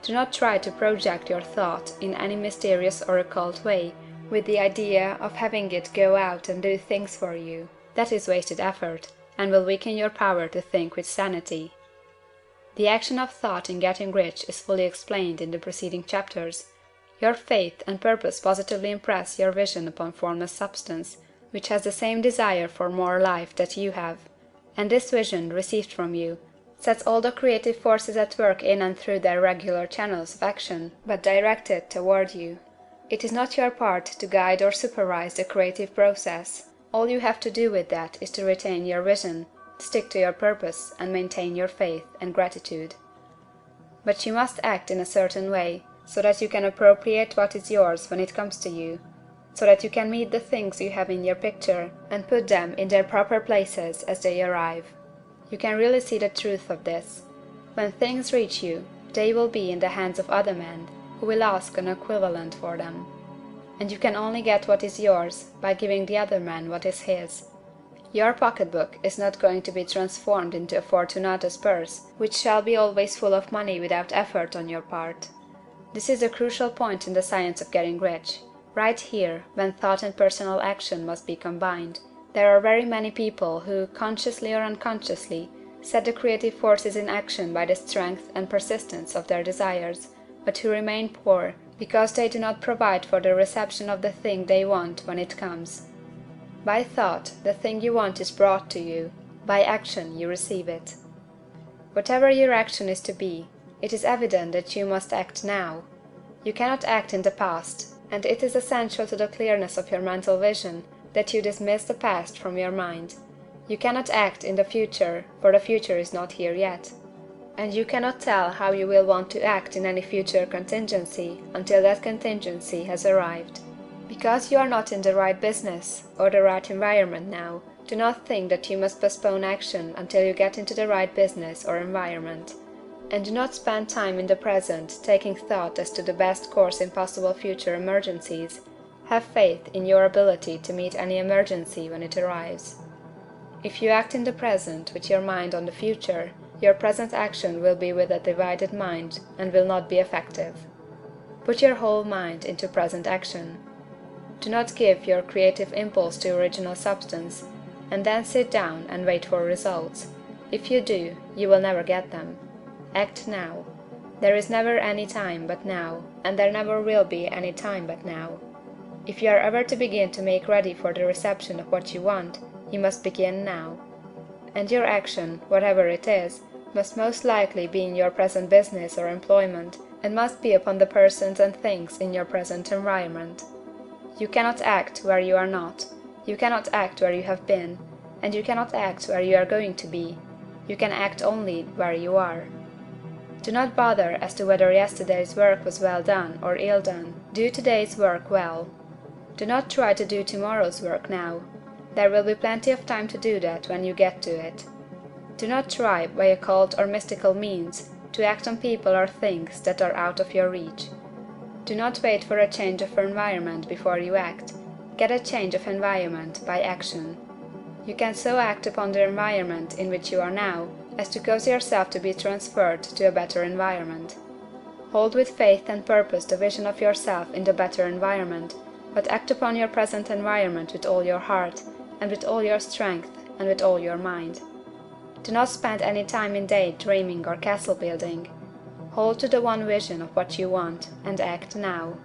Do not try to project your thought in any mysterious or occult way, with the idea of having it go out and do things for you. That is wasted effort, and will weaken your power to think with sanity. The action of thought in getting rich is fully explained in the preceding chapters. Your faith and purpose positively impress your vision upon formless substance, which has the same desire for more life that you have; and this vision, received from you, sets all the creative forces at work in and through their regular channels of action, but directed toward you. It is not your part to guide or supervise the creative process. All you have to do with that is to retain your vision, stick to your purpose, and maintain your faith and gratitude. But you must act in a certain way, so that you can appropriate what is yours when it comes to you, so that you can meet the things you have in your picture, and put them in their proper places as they arrive. You can really see the truth of this. When things reach you, they will be in the hands of other men, who will ask an equivalent for them. And you can only get what is yours by giving the other man what is his. Your pocketbook is not going to be transformed into a Fortunatus purse, which shall be always full of money without effort on your part. This is a crucial point in the science of getting rich. Right here, when thought and personal action must be combined, there are very many people who, consciously or unconsciously, set the creative forces in action by the strength and persistence of their desires, but who remain poor because they do not provide for the reception of the thing they want when it comes. By thought, the thing you want is brought to you; by action, you receive it. Whatever your action is to be, it is evident that you must act now. You cannot act in the past, and it is essential to the clearness of your mental vision that you dismiss the past from your mind. You cannot act in the future, for the future is not here yet. And you cannot tell how you will want to act in any future contingency until that contingency has arrived. Because you are not in the right business or the right environment now, do not think that you must postpone action until you get into the right business or environment. And do not spend time in the present taking thought as to the best course in possible future emergencies. Have faith in your ability to meet any emergency when it arrives. If you act in the present with your mind on the future, your present action will be with a divided mind and will not be effective. Put your whole mind into present action. Do not give your creative impulse to original substance, and then sit down and wait for results. If you do, you will never get them. Act now. There is never any time but now, and there never will be any time but now. If you are ever to begin to make ready for the reception of what you want, you must begin now. And your action, whatever it is, must most likely be in your present business or employment, and must be upon the persons and things in your present environment. You cannot act where you are not. You cannot act where you have been, and you cannot act where you are going to be. You can act only where you are. Do not bother as to whether yesterday's work was well done or ill done. Do today's work well. Do not try to do tomorrow's work now. There will be plenty of time to do that when you get to it. Do not try, by occult or mystical means, to act on people or things that are out of your reach. Do not wait for a change of environment before you act. Get a change of environment by action. You can so act upon the environment in which you are now as to cause yourself to be transferred to a better environment. Hold with faith and purpose the vision of yourself in the better environment, but act upon your present environment with all your heart, and with all your strength, and with all your mind. Do not spend any time in day dreaming or castle building. Hold to the one vision of what you want, and act now.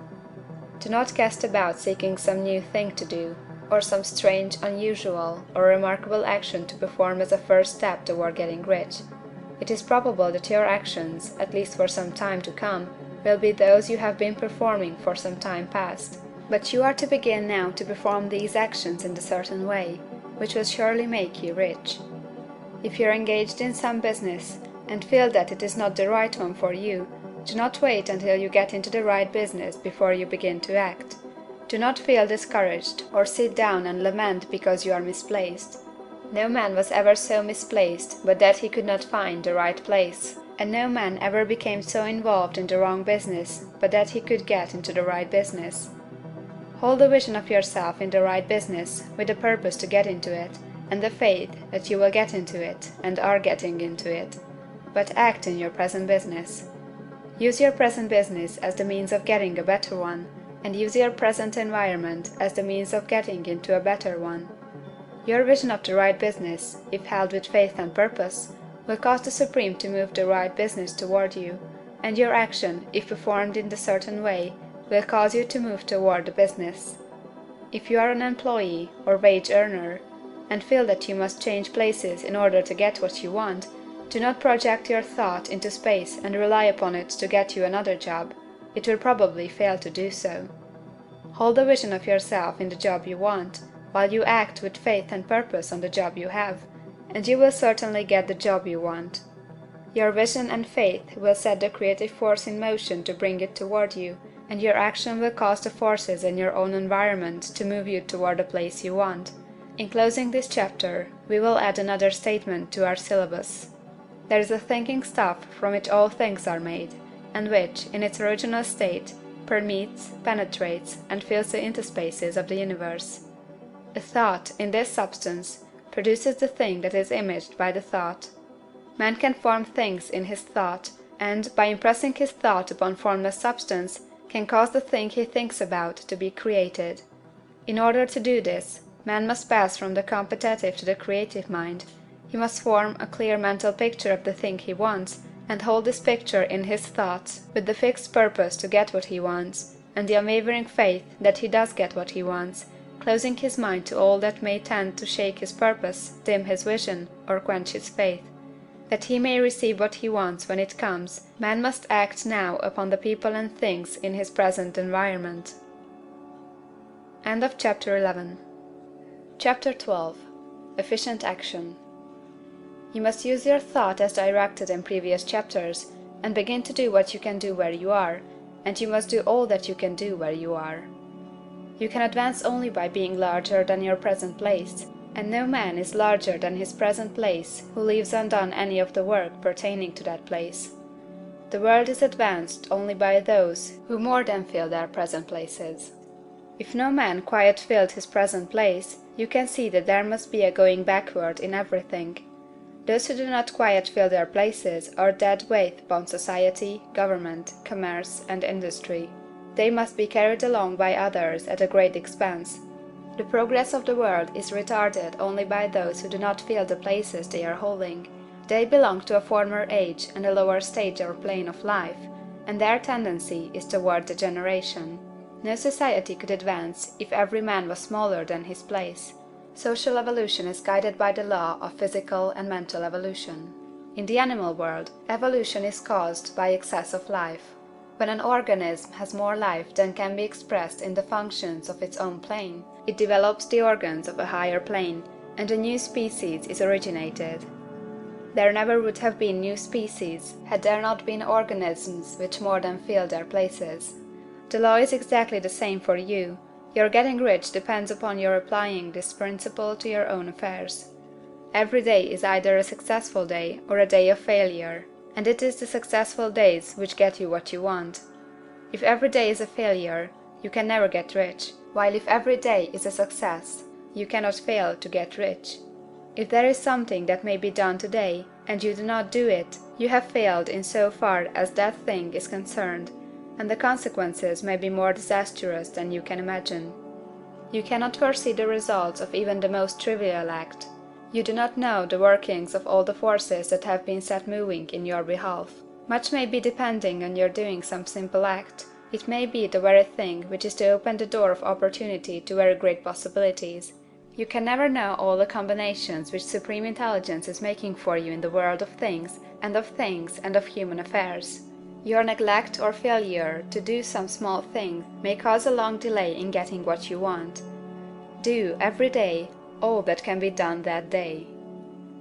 Do not cast about seeking some new thing to do, or some strange, unusual, or remarkable action to perform as a first step toward getting rich. It is probable that your actions, at least for some time to come, will be those you have been performing for some time past. But you are to begin now to perform these actions in a certain way, which will surely make you rich. If you are engaged in some business, and feel that it is not the right one for you, do not wait until you get into the right business before you begin to act. Do not feel discouraged, or sit down and lament because you are misplaced. No man was ever so misplaced but that he could not find the right place and no man ever became so involved in the wrong business but that he could get into the right business. Hold the vision of yourself in the right business, with the purpose to get into it, and the faith that you will get into it, and are getting into it. But act in your present business. Use your present business as the means of getting a better one, and use your present environment as the means of getting into a better one. Your vision of the right business, if held with faith and purpose, will cause the Supreme to move the right business toward you, and your action, if performed in the certain way, will cause you to move toward the business. If you are an employee or wage earner, and feel that you must change places in order to get what you want, do not project your thought into space and rely upon it to get you another job. It will probably fail to do so. Hold the vision of yourself in the job you want, while you act with faith and purpose on the job you have, and you will certainly get the job you want. Your vision and faith will set the creative force in motion to bring it toward you, and your action will cause the forces in your own environment to move you toward the place you want. In closing this chapter, we will add another statement to our syllabus. There is a thinking stuff from which all things are made, and which, in its original state, permeates, penetrates, and fills the interspaces of the universe. A thought, in this substance, produces the thing that is imaged by the thought. Man can form things in his thought, and, by impressing his thought upon formless substance, can cause the thing he thinks about to be created. In order to do this, man must pass from the competitive to the creative mind. He must form a clear mental picture of the thing he wants, and hold this picture in his thoughts, with the fixed purpose to get what he wants, and the unwavering faith that he does get what he wants, closing his mind to all that may tend to shake his purpose, dim his vision, or quench his faith. That he may receive what he wants when it comes, man must act now upon the people and things in his present environment. End of Chapter 11. Chapter 12. Efficient Action. You must use your thought as directed in previous chapters, and begin to do what you can do where you are, and you must do all that you can do where you are. You can advance only by being larger than your present place, and no man is larger than his present place who leaves undone any of the work pertaining to that place. The world is advanced only by those who more than fill their present places. If no man quite filled his present place, you can see that there must be a going backward in everything. Those who do not quite fill their places are dead weight upon society, government, commerce, and industry. They must be carried along by others at a great expense. The progress of the world is retarded only by those who do not fill the places they are holding. They belong to a former age and a lower stage or plane of life, and their tendency is toward degeneration. No society could advance if every man was smaller than his place. Social evolution is guided by the law of physical and mental evolution. In the animal world, evolution is caused by excess of life. When an organism has more life than can be expressed in the functions of its own plane, it develops the organs of a higher plane, and a new species is originated. There never would have been new species had there not been organisms which more than filled their places. The law is exactly the same for you. Your getting rich depends upon your applying this principle to your own affairs. Every day is either a successful day or a day of failure, and it is the successful days which get you what you want. If every day is a failure, you can never get rich, while if every day is a success, you cannot fail to get rich. If there is something that may be done today, and you do not do it, you have failed in so far as that thing is concerned, and the consequences may be more disastrous than you can imagine. You cannot foresee the results of even the most trivial act. You do not know the workings of all the forces that have been set moving in your behalf. Much may be depending on your doing some simple act. It may be the very thing which is to open the door of opportunity to very great possibilities. You can never know all the combinations which Supreme Intelligence is making for you in the world of things and of human affairs. Your neglect or failure to do some small thing may cause a long delay in getting what you want. Do, every day, all that can be done that day.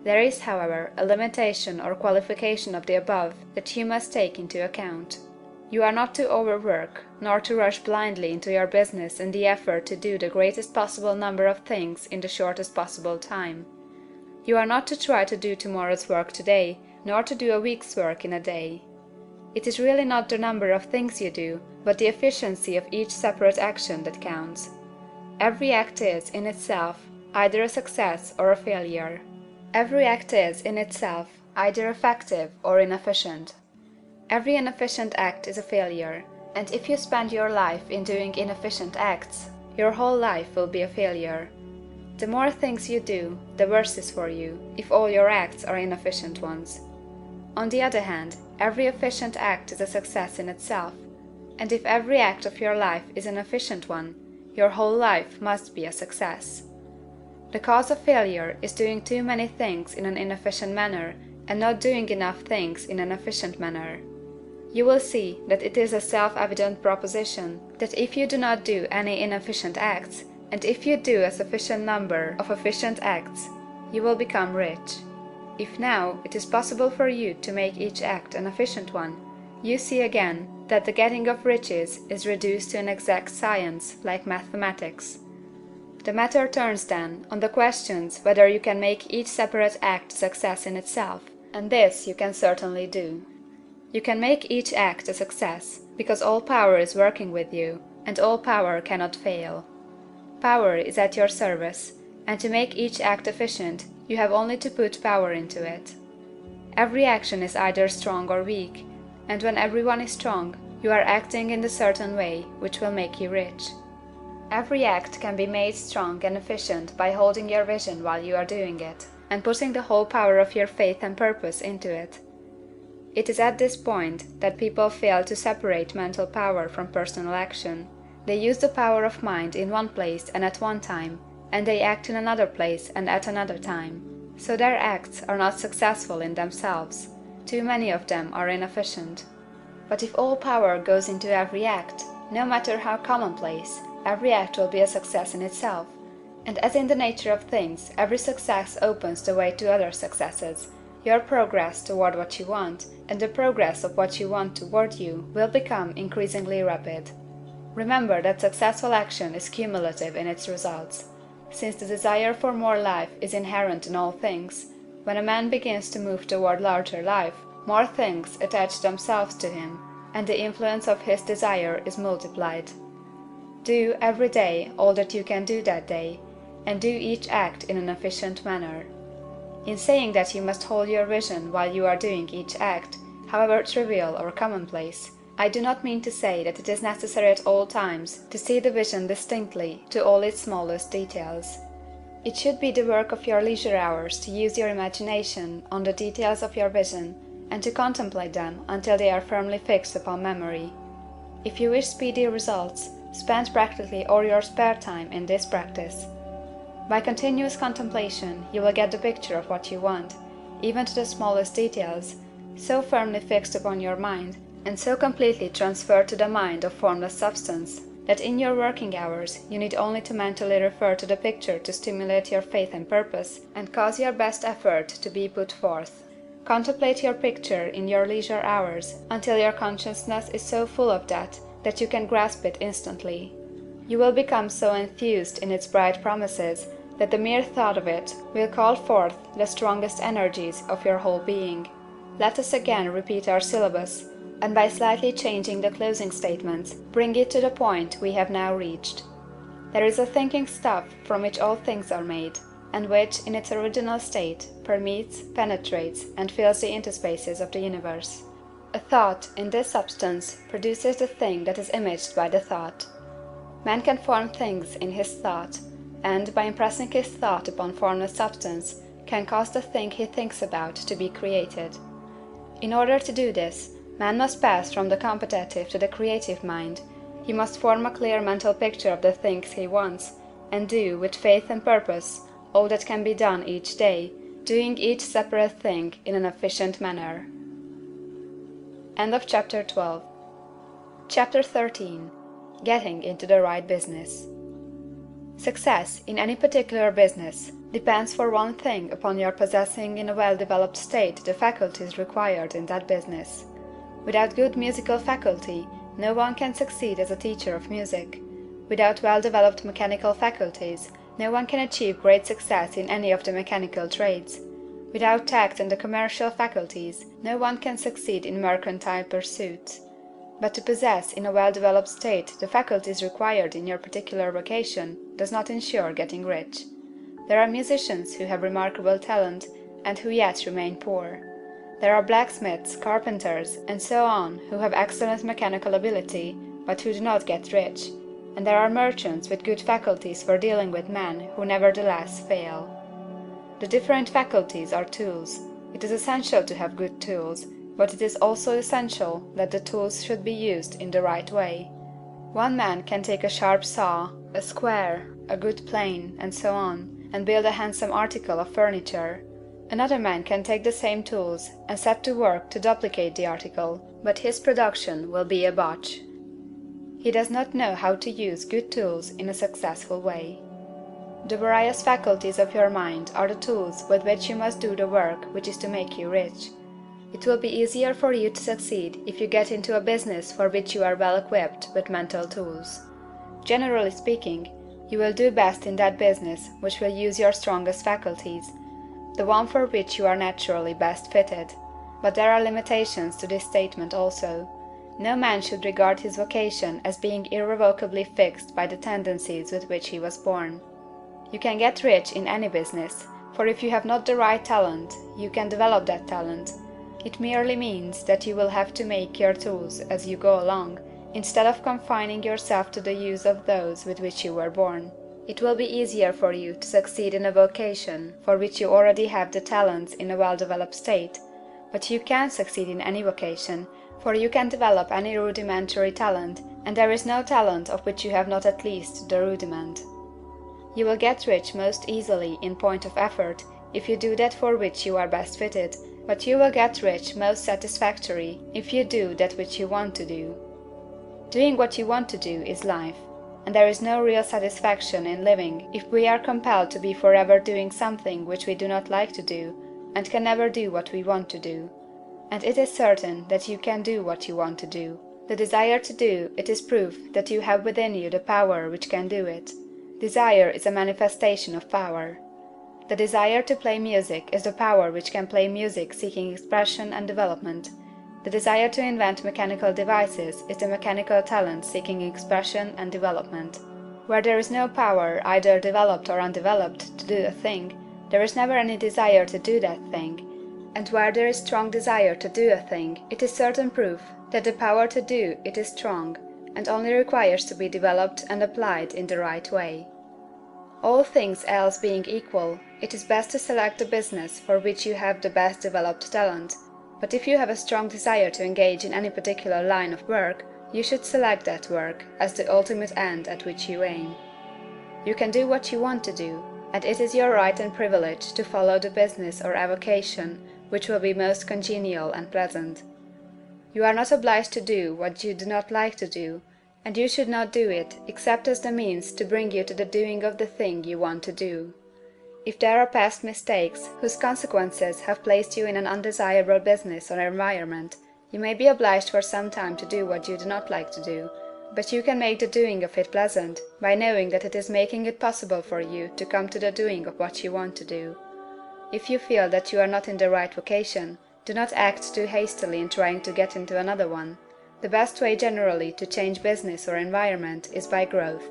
There is, however, a limitation or qualification of the above that you must take into account. You are not to overwork, nor to rush blindly into your business in the effort to do the greatest possible number of things in the shortest possible time. You are not to try to do tomorrow's work today, nor to do a week's work in a day. It is really not the number of things you do, but the efficiency of each separate action that counts. Every act is, in itself, either a success or a failure. Every act is, in itself, either effective or inefficient. Every inefficient act is a failure, and if you spend your life in doing inefficient acts, your whole life will be a failure. The more things you do, the worse is for you, if all your acts are inefficient ones. On the other hand, every efficient act is a success in itself, and if every act of your life is an efficient one, your whole life must be a success. The cause of failure is doing too many things in an inefficient manner and not doing enough things in an efficient manner. You will see that it is a self-evident proposition that if you do not do any inefficient acts, and if you do a sufficient number of efficient acts, you will become rich. If now it is possible for you to make each act an efficient one, you see again that the getting of riches is reduced to an exact science like mathematics. The matter turns then on the questions whether you can make each separate act a success in itself, and this you can certainly do. You can make each act a success, because all power is working with you, and all power cannot fail. Power is at your service, and to make each act efficient, you have only to put power into it. Every action is either strong or weak, and when everyone is strong, you are acting in the certain way which will make you rich. Every act can be made strong and efficient by holding your vision while you are doing it, and putting the whole power of your faith and purpose into it. It is at this point that people fail to separate mental power from personal action. They use the power of mind in one place and at one time, and they act in another place and at another time. So their acts are not successful in themselves. Too many of them are inefficient. But if all power goes into every act, no matter how commonplace, every act will be a success in itself. And as in the nature of things, every success opens the way to other successes. Your progress toward what you want, and the progress of what you want toward you, will become increasingly rapid. Remember that successful action is cumulative in its results. Since the desire for more life is inherent in all things, when a man begins to move toward larger life, more things attach themselves to him, and the influence of his desire is multiplied. Do, every day, all that you can do that day, and do each act in an efficient manner. In saying that you must hold your vision while you are doing each act, however trivial or commonplace, I do not mean to say that it is necessary at all times to see the vision distinctly to all its smallest details. It should be the work of your leisure hours to use your imagination on the details of your vision, and to contemplate them until they are firmly fixed upon memory. If you wish speedy results, spend practically all your spare time in this practice. By continuous contemplation you will get the picture of what you want, even to the smallest details, so firmly fixed upon your mind, and so completely transferred to the mind of formless substance, that in your working hours you need only to mentally refer to the picture to stimulate your faith and purpose, and cause your best effort to be put forth. Contemplate your picture in your leisure hours until your consciousness is so full of that you can grasp it instantly. You will become so enthused in its bright promises that the mere thought of it will call forth the strongest energies of your whole being. Let us again repeat our syllabus, and by slightly changing the closing statements, bring it to the point we have now reached. There is a thinking stuff from which all things are made, and which, in its original state, permeates, penetrates, and fills the interspaces of the universe. A thought, in this substance, produces the thing that is imaged by the thought. Man can form things in his thought, and, by impressing his thought upon formless substance, can cause the thing he thinks about to be created. In order to do this, man must pass from the competitive to the creative mind. He must form a clear mental picture of the things he wants, and do, with faith and purpose, all that can be done each day, doing each separate thing in an efficient manner. End of Chapter 12. Chapter 13. Getting into the right business. Success in any particular business depends for one thing upon your possessing in a well-developed state the faculties required in that business. Without good musical faculty, no one can succeed as a teacher of music. Without well-developed mechanical faculties, no one can achieve great success in any of the mechanical trades. Without tact and the commercial faculties, no one can succeed in mercantile pursuits. But to possess in a well-developed state the faculties required in your particular vocation does not insure getting rich. There are musicians who have remarkable talent, and who yet remain poor. There are blacksmiths, carpenters, and so on who have excellent mechanical ability, but who do not get rich, and there are merchants with good faculties for dealing with men who nevertheless fail. The different faculties are tools. It is essential to have good tools, but it is also essential that the tools should be used in the right way. One man can take a sharp saw, a square, a good plane, and so on, and build a handsome article of furniture. Another man can take the same tools and set to work to duplicate the article, but his production will be a botch. He does not know how to use good tools in a successful way. The various faculties of your mind are the tools with which you must do the work which is to make you rich. It will be easier for you to succeed if you get into a business for which you are well equipped with mental tools. Generally speaking, you will do best in that business which will use your strongest faculties, the one for which you are naturally best fitted. But there are limitations to this statement also. No man should regard his vocation as being irrevocably fixed by the tendencies with which he was born. You can get rich in any business, for if you have not the right talent, you can develop that talent. It merely means that you will have to make your tools as you go along, instead of confining yourself to the use of those with which you were born. It will be easier for you to succeed in a vocation for which you already have the talents in a well-developed state, but you can succeed in any vocation, for you can develop any rudimentary talent, and there is no talent of which you have not at least the rudiment. You will get rich most easily in point of effort if you do that for which you are best fitted, but you will get rich most satisfactory if you do that which you want to do. Doing what you want to do is life, and there is no real satisfaction in living if we are compelled to be forever doing something which we do not like to do, and can never do what we want to do. And it is certain that you can do what you want to do. The desire to do it is proof that you have within you the power which can do it. Desire is a manifestation of power. The desire to play music is the power which can play music seeking expression and development. The desire to invent mechanical devices is the mechanical talent seeking expression and development. Where there is no power, either developed or undeveloped, to do a thing, there is never any desire to do that thing. And where there is strong desire to do a thing, it is certain proof that the power to do it is strong, and only requires to be developed and applied in the right way. All things else being equal, it is best to select the business for which you have the best developed talent, but if you have a strong desire to engage in any particular line of work, you should select that work as the ultimate end at which you aim. You can do what you want to do, and it is your right and privilege to follow the business or avocation which will be most congenial and pleasant. You are not obliged to do what you do not like to do, and you should not do it except as the means to bring you to the doing of the thing you want to do. If there are past mistakes whose consequences have placed you in an undesirable business or environment, you may be obliged for some time to do what you do not like to do, but you can make the doing of it pleasant by knowing that it is making it possible for you to come to the doing of what you want to do. If you feel that you are not in the right vocation, do not act too hastily in trying to get into another one. The best way generally to change business or environment is by growth.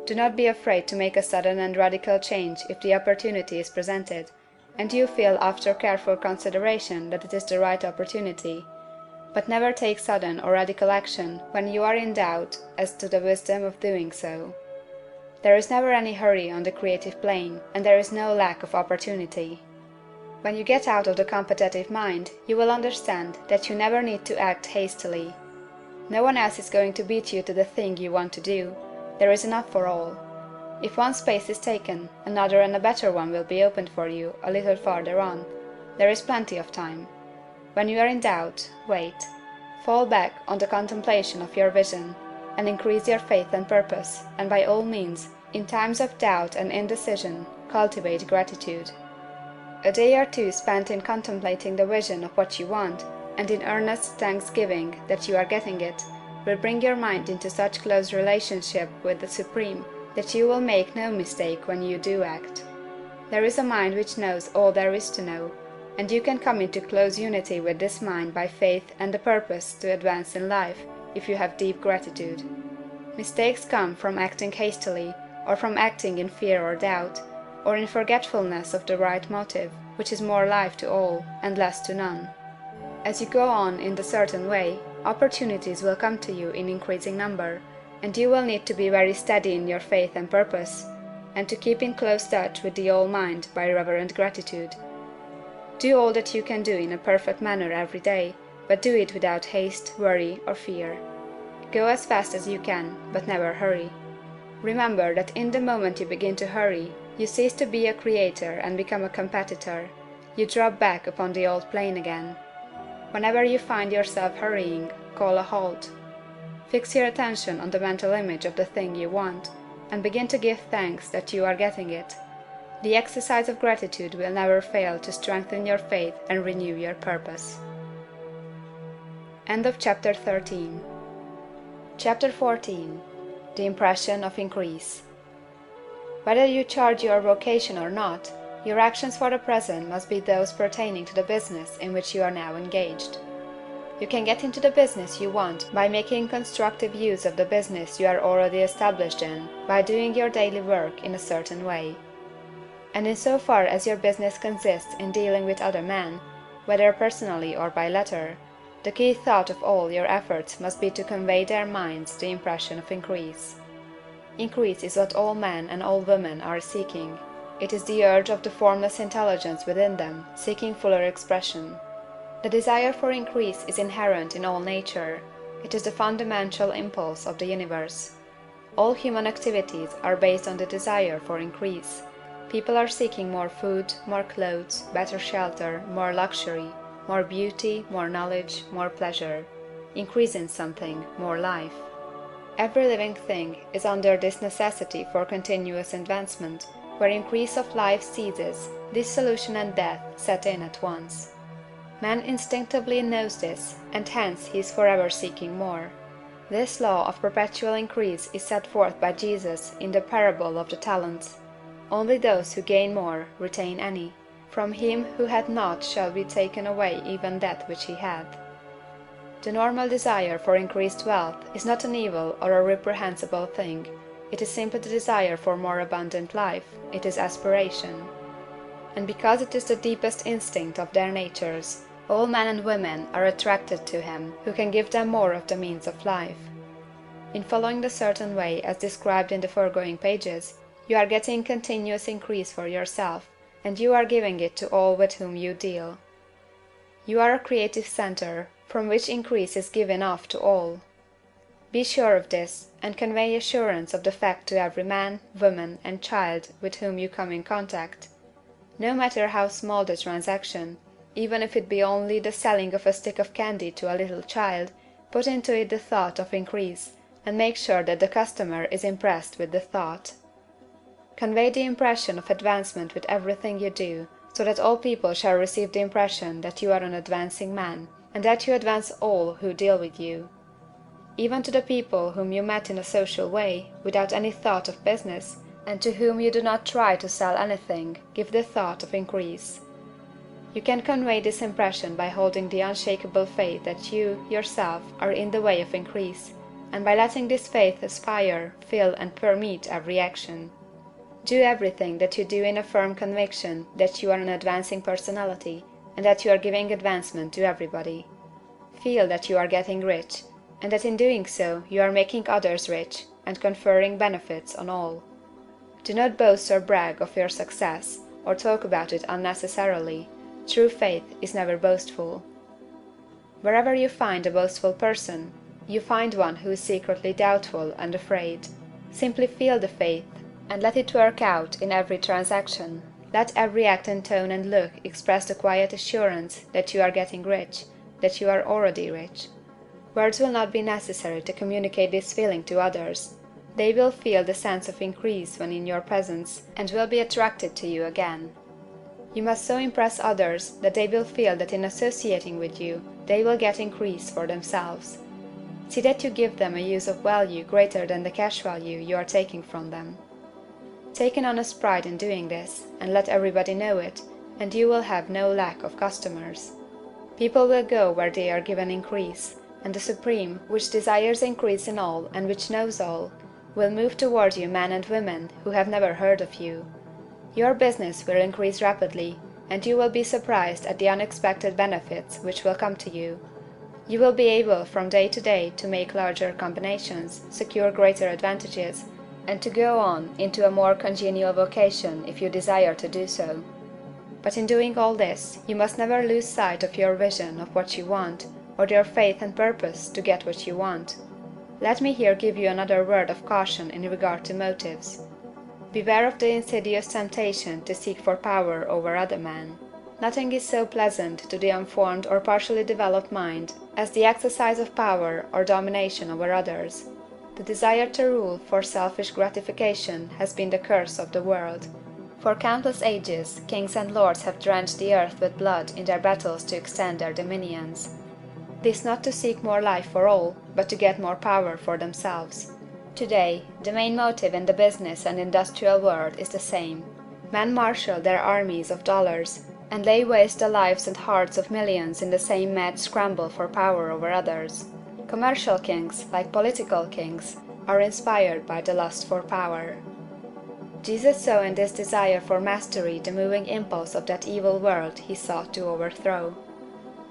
Do not be afraid to make a sudden and radical change if the opportunity is presented, and you feel after careful consideration that it is the right opportunity. But never take sudden or radical action when you are in doubt as to the wisdom of doing so. There is never any hurry on the creative plane, and there is no lack of opportunity. When you get out of the competitive mind, you will understand that you never need to act hastily. No one else is going to beat you to the thing you want to do. There is enough for all. If one space is taken, another and a better one will be opened for you a little farther on. There is plenty of time. When you are in doubt, wait. Fall back on the contemplation of your vision, and increase your faith and purpose, and by all means, in times of doubt and indecision, cultivate gratitude. A day or two spent in contemplating the vision of what you want, and in earnest thanksgiving that you are getting it, will bring your mind into such close relationship with the Supreme that you will make no mistake when you do act. There is a mind which knows all there is to know, and you can come into close unity with this mind by faith and the purpose to advance in life, if you have deep gratitude. Mistakes come from acting hastily, or from acting in fear or doubt, or in forgetfulness of the right motive, which is more life to all, and less to none. As you go on in the certain way, opportunities will come to you in increasing number, and you will need to be very steady in your faith and purpose, and to keep in close touch with the all-mind by reverent gratitude. Do all that you can do in a perfect manner every day, but do it without haste, worry, or fear. Go as fast as you can, but never hurry. Remember that in the moment you begin to hurry, you cease to be a creator and become a competitor. You drop back upon the old plane again. Whenever you find yourself hurrying, call a halt. Fix your attention on the mental image of the thing you want, and begin to give thanks that you are getting it. The exercise of gratitude will never fail to strengthen your faith and renew your purpose. End of Chapter 13. Chapter 14. The Impression of Increase. Whether you charge your vocation or not, your actions for the present must be those pertaining to the business in which you are now engaged. You can get into the business you want by making constructive use of the business you are already established in, by doing your daily work in a certain way. And in so far as your business consists in dealing with other men, whether personally or by letter, the key thought of all your efforts must be to convey their minds the impression of increase. Increase is what all men and all women are seeking. It is the urge of the formless intelligence within them seeking fuller expression. The desire for increase is inherent in all nature. It is the fundamental impulse of the universe. All human activities are based on the desire for increase. People are seeking more food, more clothes, better shelter, more luxury, more beauty, more knowledge, more pleasure. Increase in something, more life. Every living thing is under this necessity for continuous advancement. Where increase of life ceases, dissolution and death set in at once. Man instinctively knows this, and hence he is forever seeking more. This law of perpetual increase is set forth by Jesus in the parable of the talents. Only those who gain more retain any. From him who hath not shall be taken away even that which he hath. The normal desire for increased wealth is not an evil or a reprehensible thing. It is simply the desire for more abundant life. It is aspiration. And because it is the deepest instinct of their natures, all men and women are attracted to him who can give them more of the means of life. In following the certain way as described in the foregoing pages, you are getting continuous increase for yourself, and you are giving it to all with whom you deal. You are a creative center, from which increase is given off to all. Be sure of this, and convey assurance of the fact to every man, woman, and child with whom you come in contact. No matter how small the transaction, even if it be only the selling of a stick of candy to a little child, put into it the thought of increase, and make sure that the customer is impressed with the thought. Convey the impression of advancement with everything you do, so that all people shall receive the impression that you are an advancing man, and that you advance all who deal with you. Even to the people whom you met in a social way, without any thought of business, and to whom you do not try to sell anything, give the thought of increase. You can convey this impression by holding the unshakable faith that you, yourself, are in the way of increase, and by letting this faith aspire, fill, and permeate every action. Do everything that you do in a firm conviction that you are an advancing personality, and that you are giving advancement to everybody. Feel that you are getting rich, and that in doing so you are making others rich, and conferring benefits on all. Do not boast or brag of your success, or talk about it unnecessarily. True faith is never boastful. Wherever you find a boastful person, you find one who is secretly doubtful and afraid. Simply feel the faith, and let it work out in every transaction. Let every act and tone and look express the quiet assurance that you are getting rich, that you are already rich. Words will not be necessary to communicate this feeling to others. They will feel the sense of increase when in your presence, and will be attracted to you again. You must so impress others that they will feel that in associating with you, they will get increase for themselves. See that you give them a use of value greater than the cash value you are taking from them. Take an honest pride in doing this, and let everybody know it, and you will have no lack of customers. People will go where they are given increase, and the Supreme, which desires increase in all and which knows all, will move toward you men and women who have never heard of you. Your business will increase rapidly, and you will be surprised at the unexpected benefits which will come to you. You will be able from day to day to make larger combinations, secure greater advantages, and to go on into a more congenial vocation if you desire to do so. But in doing all this, you must never lose sight of your vision of what you want, or your faith and purpose to get what you want. Let me here give you another word of caution in regard to motives. Beware of the insidious temptation to seek for power over other men. Nothing is so pleasant to the unformed or partially developed mind as the exercise of power or domination over others. The desire to rule for selfish gratification has been the curse of the world. For countless ages, kings and lords have drenched the earth with blood in their battles to extend their dominions. This not to seek more life for all, but to get more power for themselves. Today, the main motive in the business and industrial world is the same. Men marshal their armies of dollars, and lay waste the lives and hearts of millions in the same mad scramble for power over others. Commercial kings, like political kings, are inspired by the lust for power. Jesus saw in this desire for mastery the moving impulse of that evil world he sought to overthrow.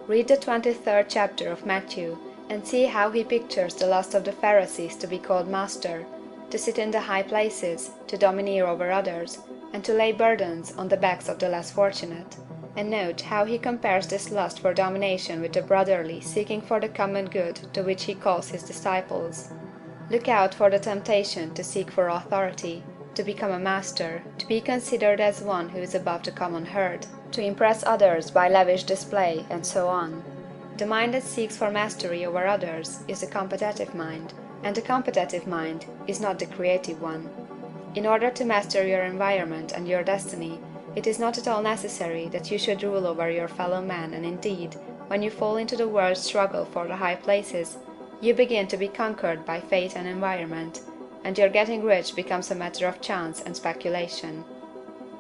Read the 23rd chapter of Matthew, and see how he pictures the lust of the Pharisees to be called master, to sit in the high places, to domineer over others, and to lay burdens on the backs of the less fortunate. And note how he compares this lust for domination with the brotherly seeking for the common good to which he calls his disciples. Look out for the temptation to seek for authority, to become a master, to be considered as one who is above the common herd, to impress others by lavish display, and so on. The mind that seeks for mastery over others is the competitive mind, and the competitive mind is not the creative one. In order to master your environment and your destiny, it is not at all necessary that you should rule over your fellow men, and indeed, when you fall into the world's struggle for the high places, you begin to be conquered by fate and environment, and your getting rich becomes a matter of chance and speculation.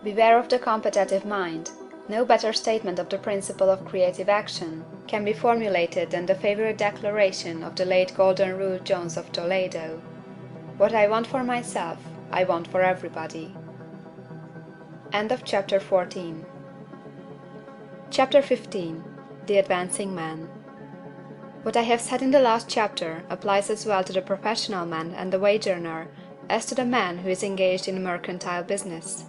Beware of the competitive mind. No better statement of the principle of creative action can be formulated than the favorite declaration of the late Golden Rule Jones of Toledo: "What I want for myself, I want for everybody." End of chapter 14. Chapter 15. The Advancing Man. What I have said in the last chapter applies as well to the professional man and the wage earner as to the man who is engaged in mercantile business.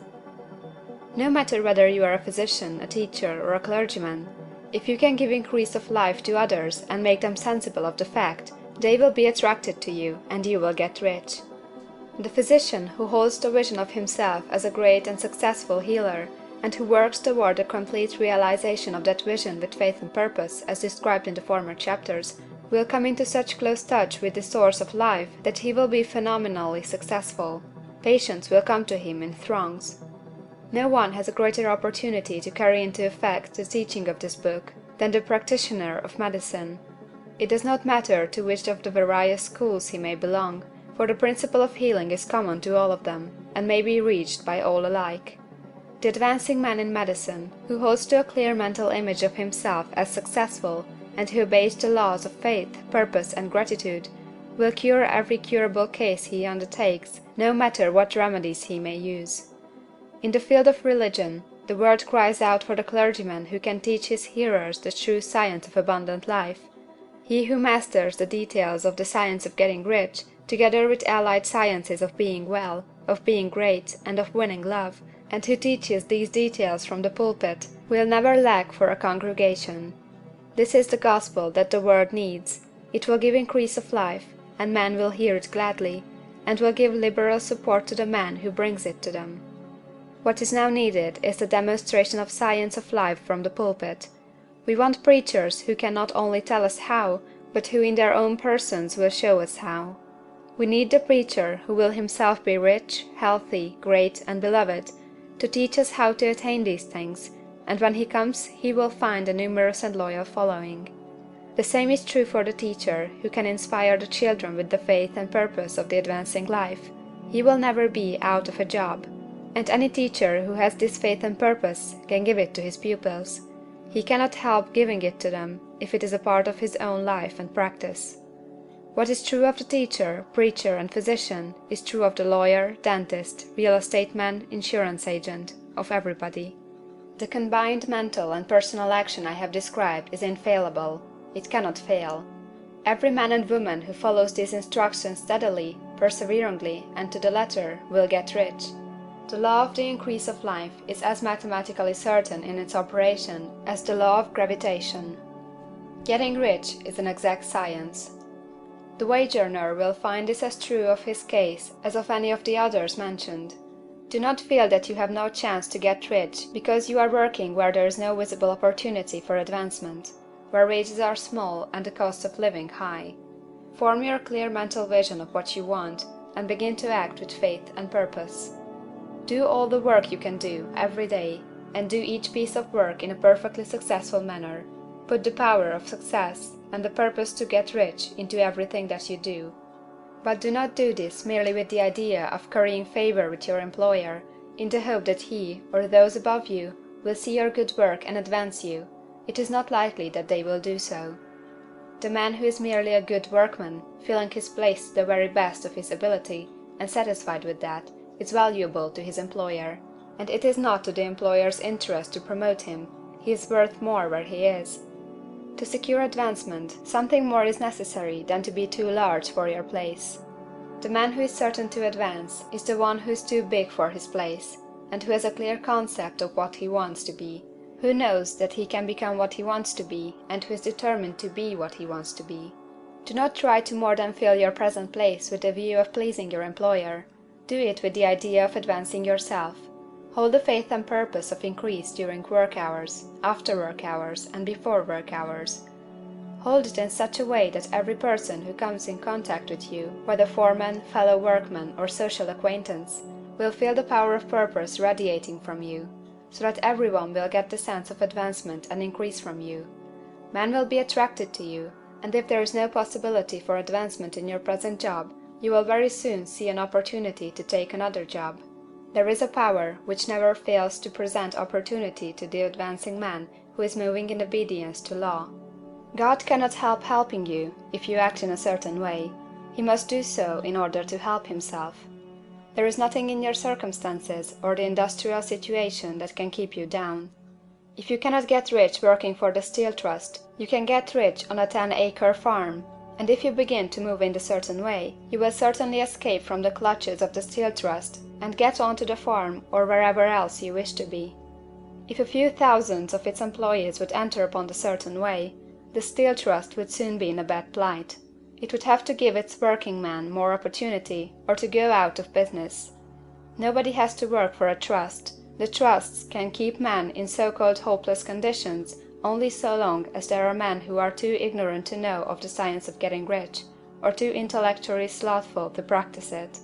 No matter whether you are a physician, a teacher, or a clergyman, if you can give increase of life to others and make them sensible of the fact, they will be attracted to you, and you will get rich. The physician who holds the vision of himself as a great and successful healer, and who works toward the complete realization of that vision with faith and purpose, as described in the former chapters, will come into such close touch with the source of life that he will be phenomenally successful. Patients will come to him in throngs. No one has a greater opportunity to carry into effect the teaching of this book than the practitioner of medicine. It does not matter to which of the various schools he may belong, for the principle of healing is common to all of them, and may be reached by all alike. The advancing man in medicine, who holds to a clear mental image of himself as successful, and who obeys the laws of faith, purpose, and gratitude, will cure every curable case he undertakes, no matter what remedies he may use. In the field of religion, the world cries out for the clergyman who can teach his hearers the true science of abundant life. He who masters the details of the science of getting rich, together with allied sciences of being well, of being great, and of winning love, and who teaches these details from the pulpit, will never lack for a congregation. This is the gospel that the world needs. It will give increase of life, and men will hear it gladly, and will give liberal support to the man who brings it to them. What is now needed is the demonstration of science of life from the pulpit. We want preachers who can not only tell us how, but who in their own persons will show us how. We need the preacher who will himself be rich, healthy, great, and beloved, to teach us how to attain these things, and when he comes he will find a numerous and loyal following. The same is true for the teacher who can inspire the children with the faith and purpose of the advancing life. He will never be out of a job. And any teacher who has this faith and purpose can give it to his pupils. He cannot help giving it to them if it is a part of his own life and practice. What is true of the teacher, preacher, and physician is true of the lawyer, dentist, real estate man, insurance agent, of everybody. The combined mental and personal action I have described is infallible. It cannot fail. Every man and woman who follows these instructions steadily, perseveringly, and to the letter will get rich. The law of the increase of life is as mathematically certain in its operation as the law of gravitation. Getting rich is an exact science. The wage earner will find this as true of his case as of any of the others mentioned. Do not feel that you have no chance to get rich because you are working where there is no visible opportunity for advancement, where wages are small and the cost of living high. Form your clear mental vision of what you want, and begin to act with faith and purpose. Do all the work you can do, every day, and do each piece of work in a perfectly successful manner. Put the power of success and the purpose to get rich into everything that you do. But do not do this merely with the idea of currying favor with your employer, in the hope that he, or those above you, will see your good work and advance you. It is not likely that they will do so. The man who is merely a good workman, filling his place to the very best of his ability, and satisfied with that, is valuable to his employer, and it is not to the employer's interest to promote him. He is worth more where he is. To secure advancement, something more is necessary than to be too large for your place. The man who is certain to advance is the one who is too big for his place, and who has a clear concept of what he wants to be, who knows that he can become what he wants to be, and who is determined to be what he wants to be. Do not try to more than fill your present place with the view of pleasing your employer. Do it with the idea of advancing yourself. Hold the faith and purpose of increase during work hours, after work hours, and before work hours. Hold it in such a way that every person who comes in contact with you, whether foreman, fellow workman, or social acquaintance, will feel the power of purpose radiating from you, so that everyone will get the sense of advancement and increase from you. Men will be attracted to you, and if there is no possibility for advancement in your present job, you will very soon see an opportunity to take another job. There is a power which never fails to present opportunity to the advancing man who is moving in obedience to law. God cannot help helping you if you act in a certain way. He must do so in order to help himself. There is nothing in your circumstances or the industrial situation that can keep you down. If you cannot get rich working for the Steel Trust, you can get rich on a 10-acre farm. And if you begin to move in a certain way, you will certainly escape from the clutches of the Steel Trust and get on to the farm or wherever else you wish to be. If a few thousands of its employees would enter upon the certain way, the Steel Trust would soon be in a bad plight. It would have to give its working men more opportunity or to go out of business. Nobody has to work for a trust. The trusts can keep men in so-called hopeless conditions only so long as there are men who are too ignorant to know of the science of getting rich, or too intellectually slothful to practice it.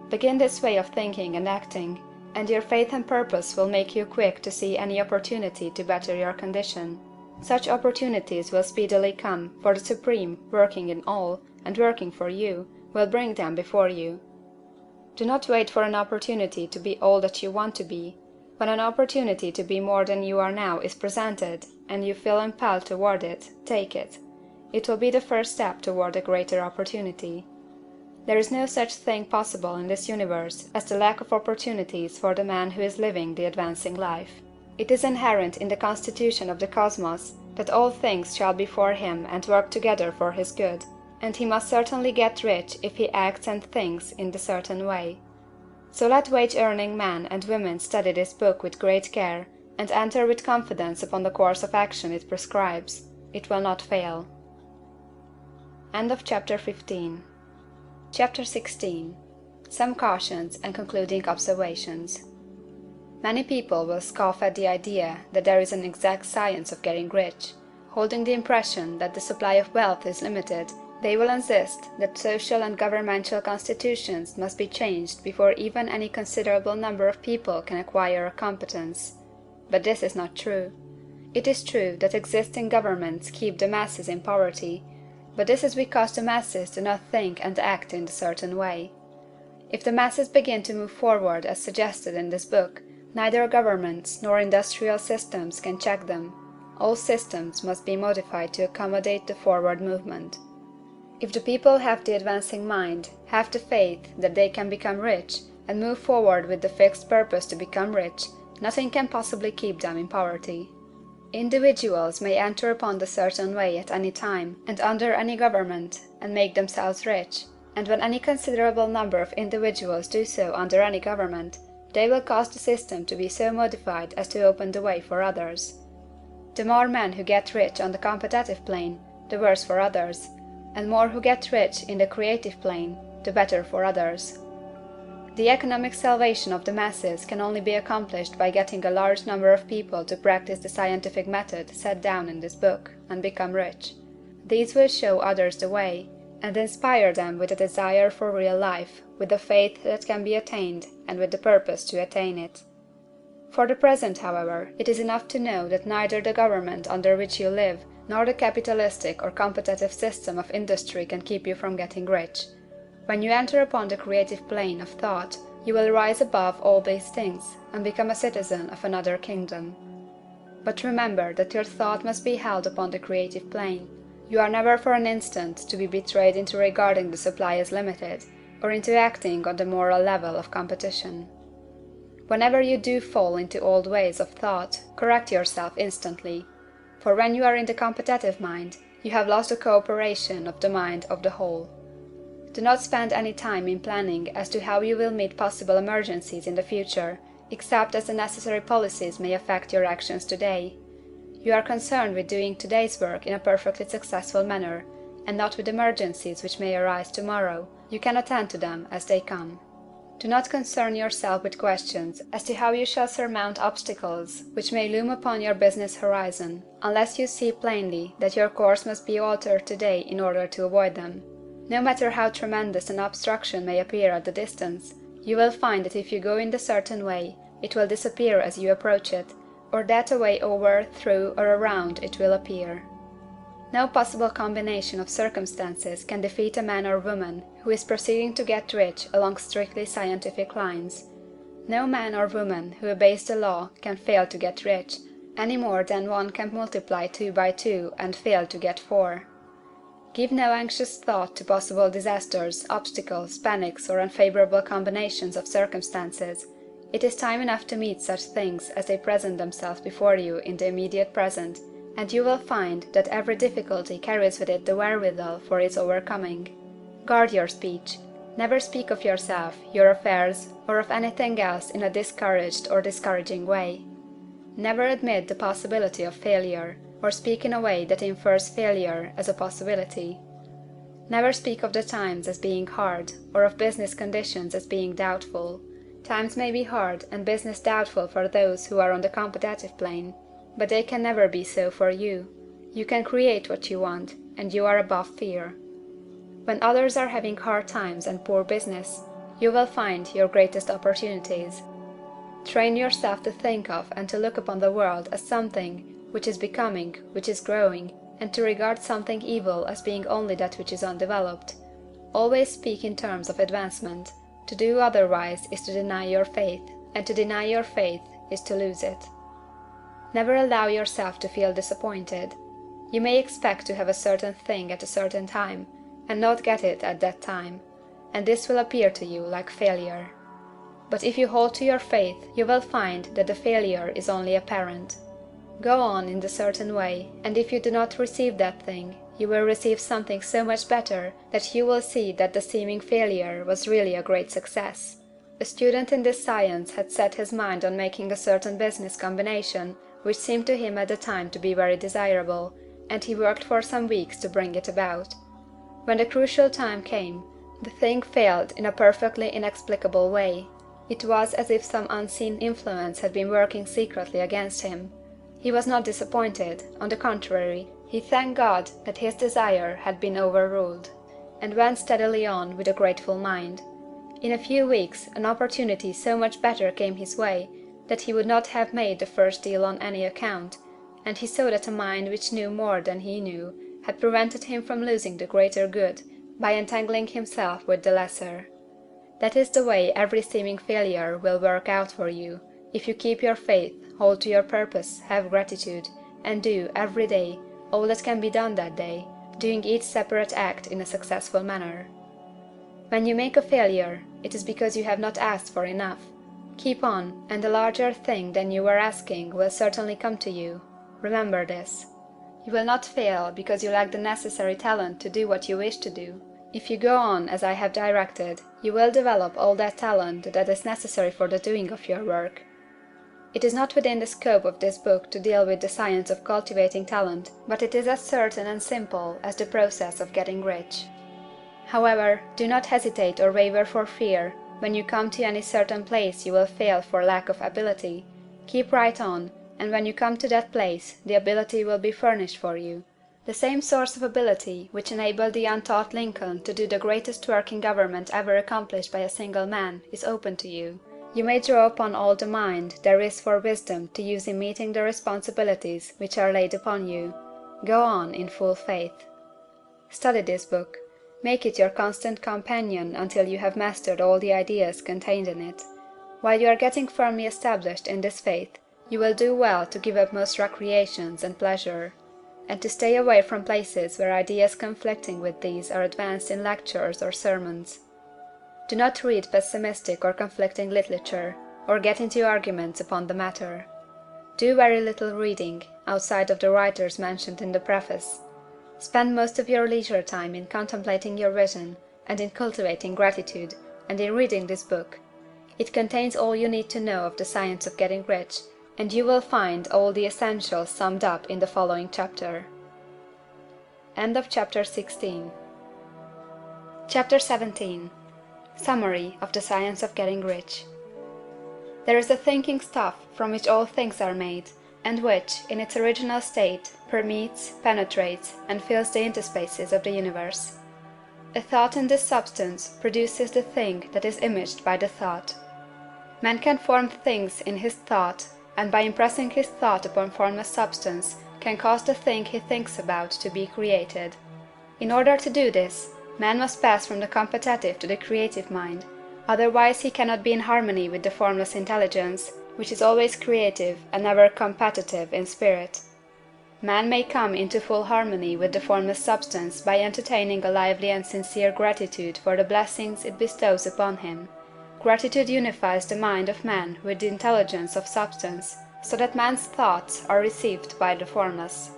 Begin this way of thinking and acting, and your faith and purpose will make you quick to see any opportunity to better your condition. Such opportunities will speedily come, for the Supreme, working in all, and working for you, will bring them before you. Do not wait for an opportunity to be all that you want to be. When an opportunity to be more than you are now is presented, and you feel impelled toward it, take it. It will be the first step toward a greater opportunity. There is no such thing possible in this universe as the lack of opportunities for the man who is living the advancing life. It is inherent in the constitution of the cosmos that all things shall be for him and work together for his good, and he must certainly get rich if he acts and thinks in the certain way. So let wage-earning men and women study this book with great care, and enter with confidence upon the course of action it prescribes. It will not fail. End of Chapter 15. Chapter 16. Some cautions and concluding observations. Many people will scoff at the idea that there is an exact science of getting rich. Holding the impression that the supply of wealth is limited, they will insist that social and governmental constitutions must be changed before even any considerable number of people can acquire a competence. But this is not true. It is true that existing governments keep the masses in poverty, but this is because the masses do not think and act in a certain way. If the masses begin to move forward as suggested in this book, neither governments nor industrial systems can check them. All systems must be modified to accommodate the forward movement. If the people have the advancing mind, have the faith that they can become rich, and move forward with the fixed purpose to become rich, nothing can possibly keep them in poverty. Individuals may enter upon the certain way at any time, and under any government, and make themselves rich, and when any considerable number of individuals do so under any government, they will cause the system to be so modified as to open the way for others. The more men who get rich on the competitive plane, the worse for others, and more who get rich in the creative plane, the better for others. The economic salvation of the masses can only be accomplished by getting a large number of people to practice the scientific method set down in this book, and become rich. These will show others the way, and inspire them with a desire for real life, with the faith that can be attained, and with the purpose to attain it. For the present, however, it is enough to know that neither the government under which you live, nor the capitalistic or competitive system of industry can keep you from getting rich. When you enter upon the creative plane of thought, you will rise above all these things, and become a citizen of another kingdom. But remember that your thought must be held upon the creative plane. You are never for an instant to be betrayed into regarding the supply as limited, or into acting on the moral level of competition. Whenever you do fall into old ways of thought, correct yourself instantly. For when you are in the competitive mind, you have lost the cooperation of the mind of the whole. Do not spend any time in planning as to how you will meet possible emergencies in the future, except as the necessary policies may affect your actions today. You are concerned with doing today's work in a perfectly successful manner, and not with emergencies which may arise tomorrow. You can attend to them as they come. Do not concern yourself with questions as to how you shall surmount obstacles which may loom upon your business horizon, unless you see plainly that your course must be altered today in order to avoid them. No matter how tremendous an obstruction may appear at the distance, you will find that if you go in the certain way, it will disappear as you approach it, or that a way over, through, or around it will appear. No possible combination of circumstances can defeat a man or woman who is proceeding to get rich along strictly scientific lines. No man or woman who obeys the law can fail to get rich, any more than one can multiply 2 by 2 and fail to get 4. Give no anxious thought to possible disasters, obstacles, panics, or unfavorable combinations of circumstances. It is time enough to meet such things as they present themselves before you in the immediate present, and you will find that every difficulty carries with it the wherewithal for its overcoming. Guard your speech. Never speak of yourself, your affairs, or of anything else in a discouraged or discouraging way. Never admit the possibility of failure, or speak in a way that infers failure as a possibility. Never speak of the times as being hard, or of business conditions as being doubtful. Times may be hard and business doubtful for those who are on the competitive plane, but they can never be so for you. You can create what you want, and you are above fear. When others are having hard times and poor business, you will find your greatest opportunities. Train yourself to think of and to look upon the world as something which is becoming, which is growing, and to regard something evil as being only that which is undeveloped. Always speak in terms of advancement. To do otherwise is to deny your faith, and to deny your faith is to lose it. Never allow yourself to feel disappointed. You may expect to have a certain thing at a certain time, and not get it at that time, and this will appear to you like failure. But if you hold to your faith, you will find that the failure is only apparent. Go on in the certain way, and if you do not receive that thing, you will receive something so much better that you will see that the seeming failure was really a great success. A student in this science had set his mind on making a certain business combination which seemed to him at the time to be very desirable, and he worked for some weeks to bring it about. When the crucial time came, the thing failed in a perfectly inexplicable way. It was as if some unseen influence had been working secretly against him. He was not disappointed; on the contrary, he thanked God that his desire had been overruled, and went steadily on with a grateful mind. In a few weeks an opportunity so much better came his way that he would not have made the first deal on any account, and he saw that a mind which knew more than he knew had prevented him from losing the greater good by entangling himself with the lesser. That is the way every seeming failure will work out for you, if you keep your faith, hold to your purpose, have gratitude, and do, every day, all that can be done that day, doing each separate act in a successful manner. When you make a failure, it is because you have not asked for enough. Keep on, and a larger thing than you were asking will certainly come to you. Remember this. You will not fail because you lack the necessary talent to do what you wish to do. If you go on as I have directed, you will develop all that talent that is necessary for the doing of your work. It is not within the scope of this book to deal with the science of cultivating talent, but it is as certain and simple as the process of getting rich. However, do not hesitate or waver for fear when you come to any certain place you will fail for lack of ability. Keep right on, and when you come to that place the ability will be furnished for you. The same source of ability which enabled the untaught Lincoln to do the greatest work in government ever accomplished by a single man is open to you. You may draw upon all the mind there is for wisdom to use in meeting the responsibilities which are laid upon you. Go on in full faith. Study this book. Make it your constant companion until you have mastered all the ideas contained in it. While you are getting firmly established in this faith, you will do well to give up most recreations and pleasure, and to stay away from places where ideas conflicting with these are advanced in lectures or sermons. Do not read pessimistic or conflicting literature, or get into arguments upon the matter. Do very little reading, outside of the writers mentioned in the preface. Spend most of your leisure time in contemplating your vision, and in cultivating gratitude, and in reading this book. It contains all you need to know of the science of getting rich, and you will find all the essentials summed up in the following chapter. End of Chapter 16. Chapter 17. Summary of the Science of Getting Rich. There is a thinking stuff from which all things are made, and which, in its original state, permeates, penetrates, and fills the interspaces of the universe. A thought in this substance produces the thing that is imaged by the thought. Man can form things in his thought, and by impressing his thought upon formless substance, can cause the thing he thinks about to be created. In order to do this, man must pass from the competitive to the creative mind, otherwise he cannot be in harmony with the formless intelligence, which is always creative and never competitive in spirit. Man may come into full harmony with the formless substance by entertaining a lively and sincere gratitude for the blessings it bestows upon him. Gratitude unifies the mind of man with the intelligence of substance, so that man's thoughts are received by the formless.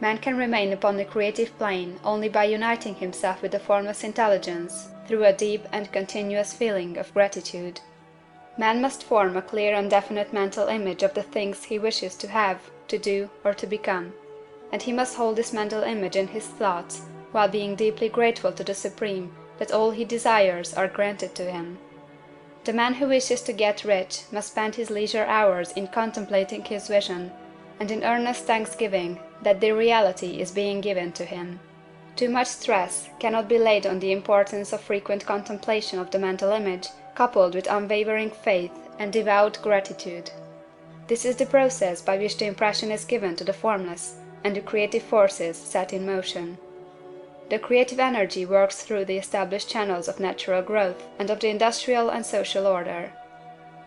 Man can remain upon the creative plane only by uniting himself with the formless intelligence through a deep and continuous feeling of gratitude. Man must form a clear and definite mental image of the things he wishes to have, to do, or to become, and he must hold this mental image in his thoughts while being deeply grateful to the Supreme that all he desires are granted to him. The man who wishes to get rich must spend his leisure hours in contemplating his vision, and in earnest thanksgiving that the reality is being given to him. Too much stress cannot be laid on the importance of frequent contemplation of the mental image, coupled with unwavering faith and devout gratitude. This is the process by which the impression is given to the formless, and the creative forces set in motion. The creative energy works through the established channels of natural growth and of the industrial and social order.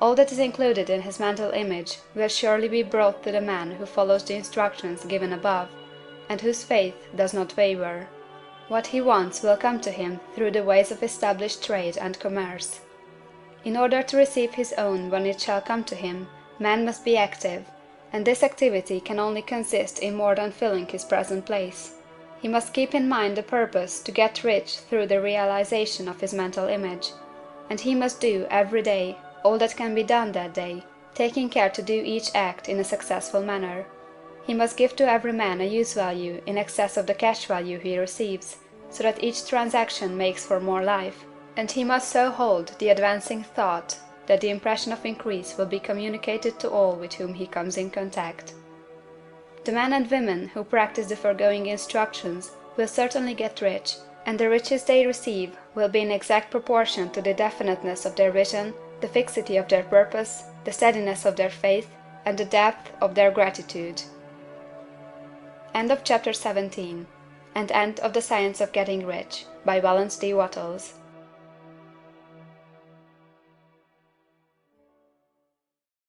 All that is included in his mental image will surely be brought to the man who follows the instructions given above, and whose faith does not waver. What he wants will come to him through the ways of established trade and commerce. In order to receive his own when it shall come to him, man must be active, and this activity can only consist in more than filling his present place. He must keep in mind the purpose to get rich through the realization of his mental image, and he must do, every day, all that can be done that day, taking care to do each act in a successful manner. He must give to every man a use value in excess of the cash value he receives, so that each transaction makes for more life, and he must so hold the advancing thought that the impression of increase will be communicated to all with whom he comes in contact. The men and women who practice the foregoing instructions will certainly get rich, and the riches they receive will be in exact proportion to the definiteness of their vision, the fixity of their purpose, the steadiness of their faith, and the depth of their gratitude. End of Chapter 17, and end of The Science of Getting Rich, by Wallace D. Wattles.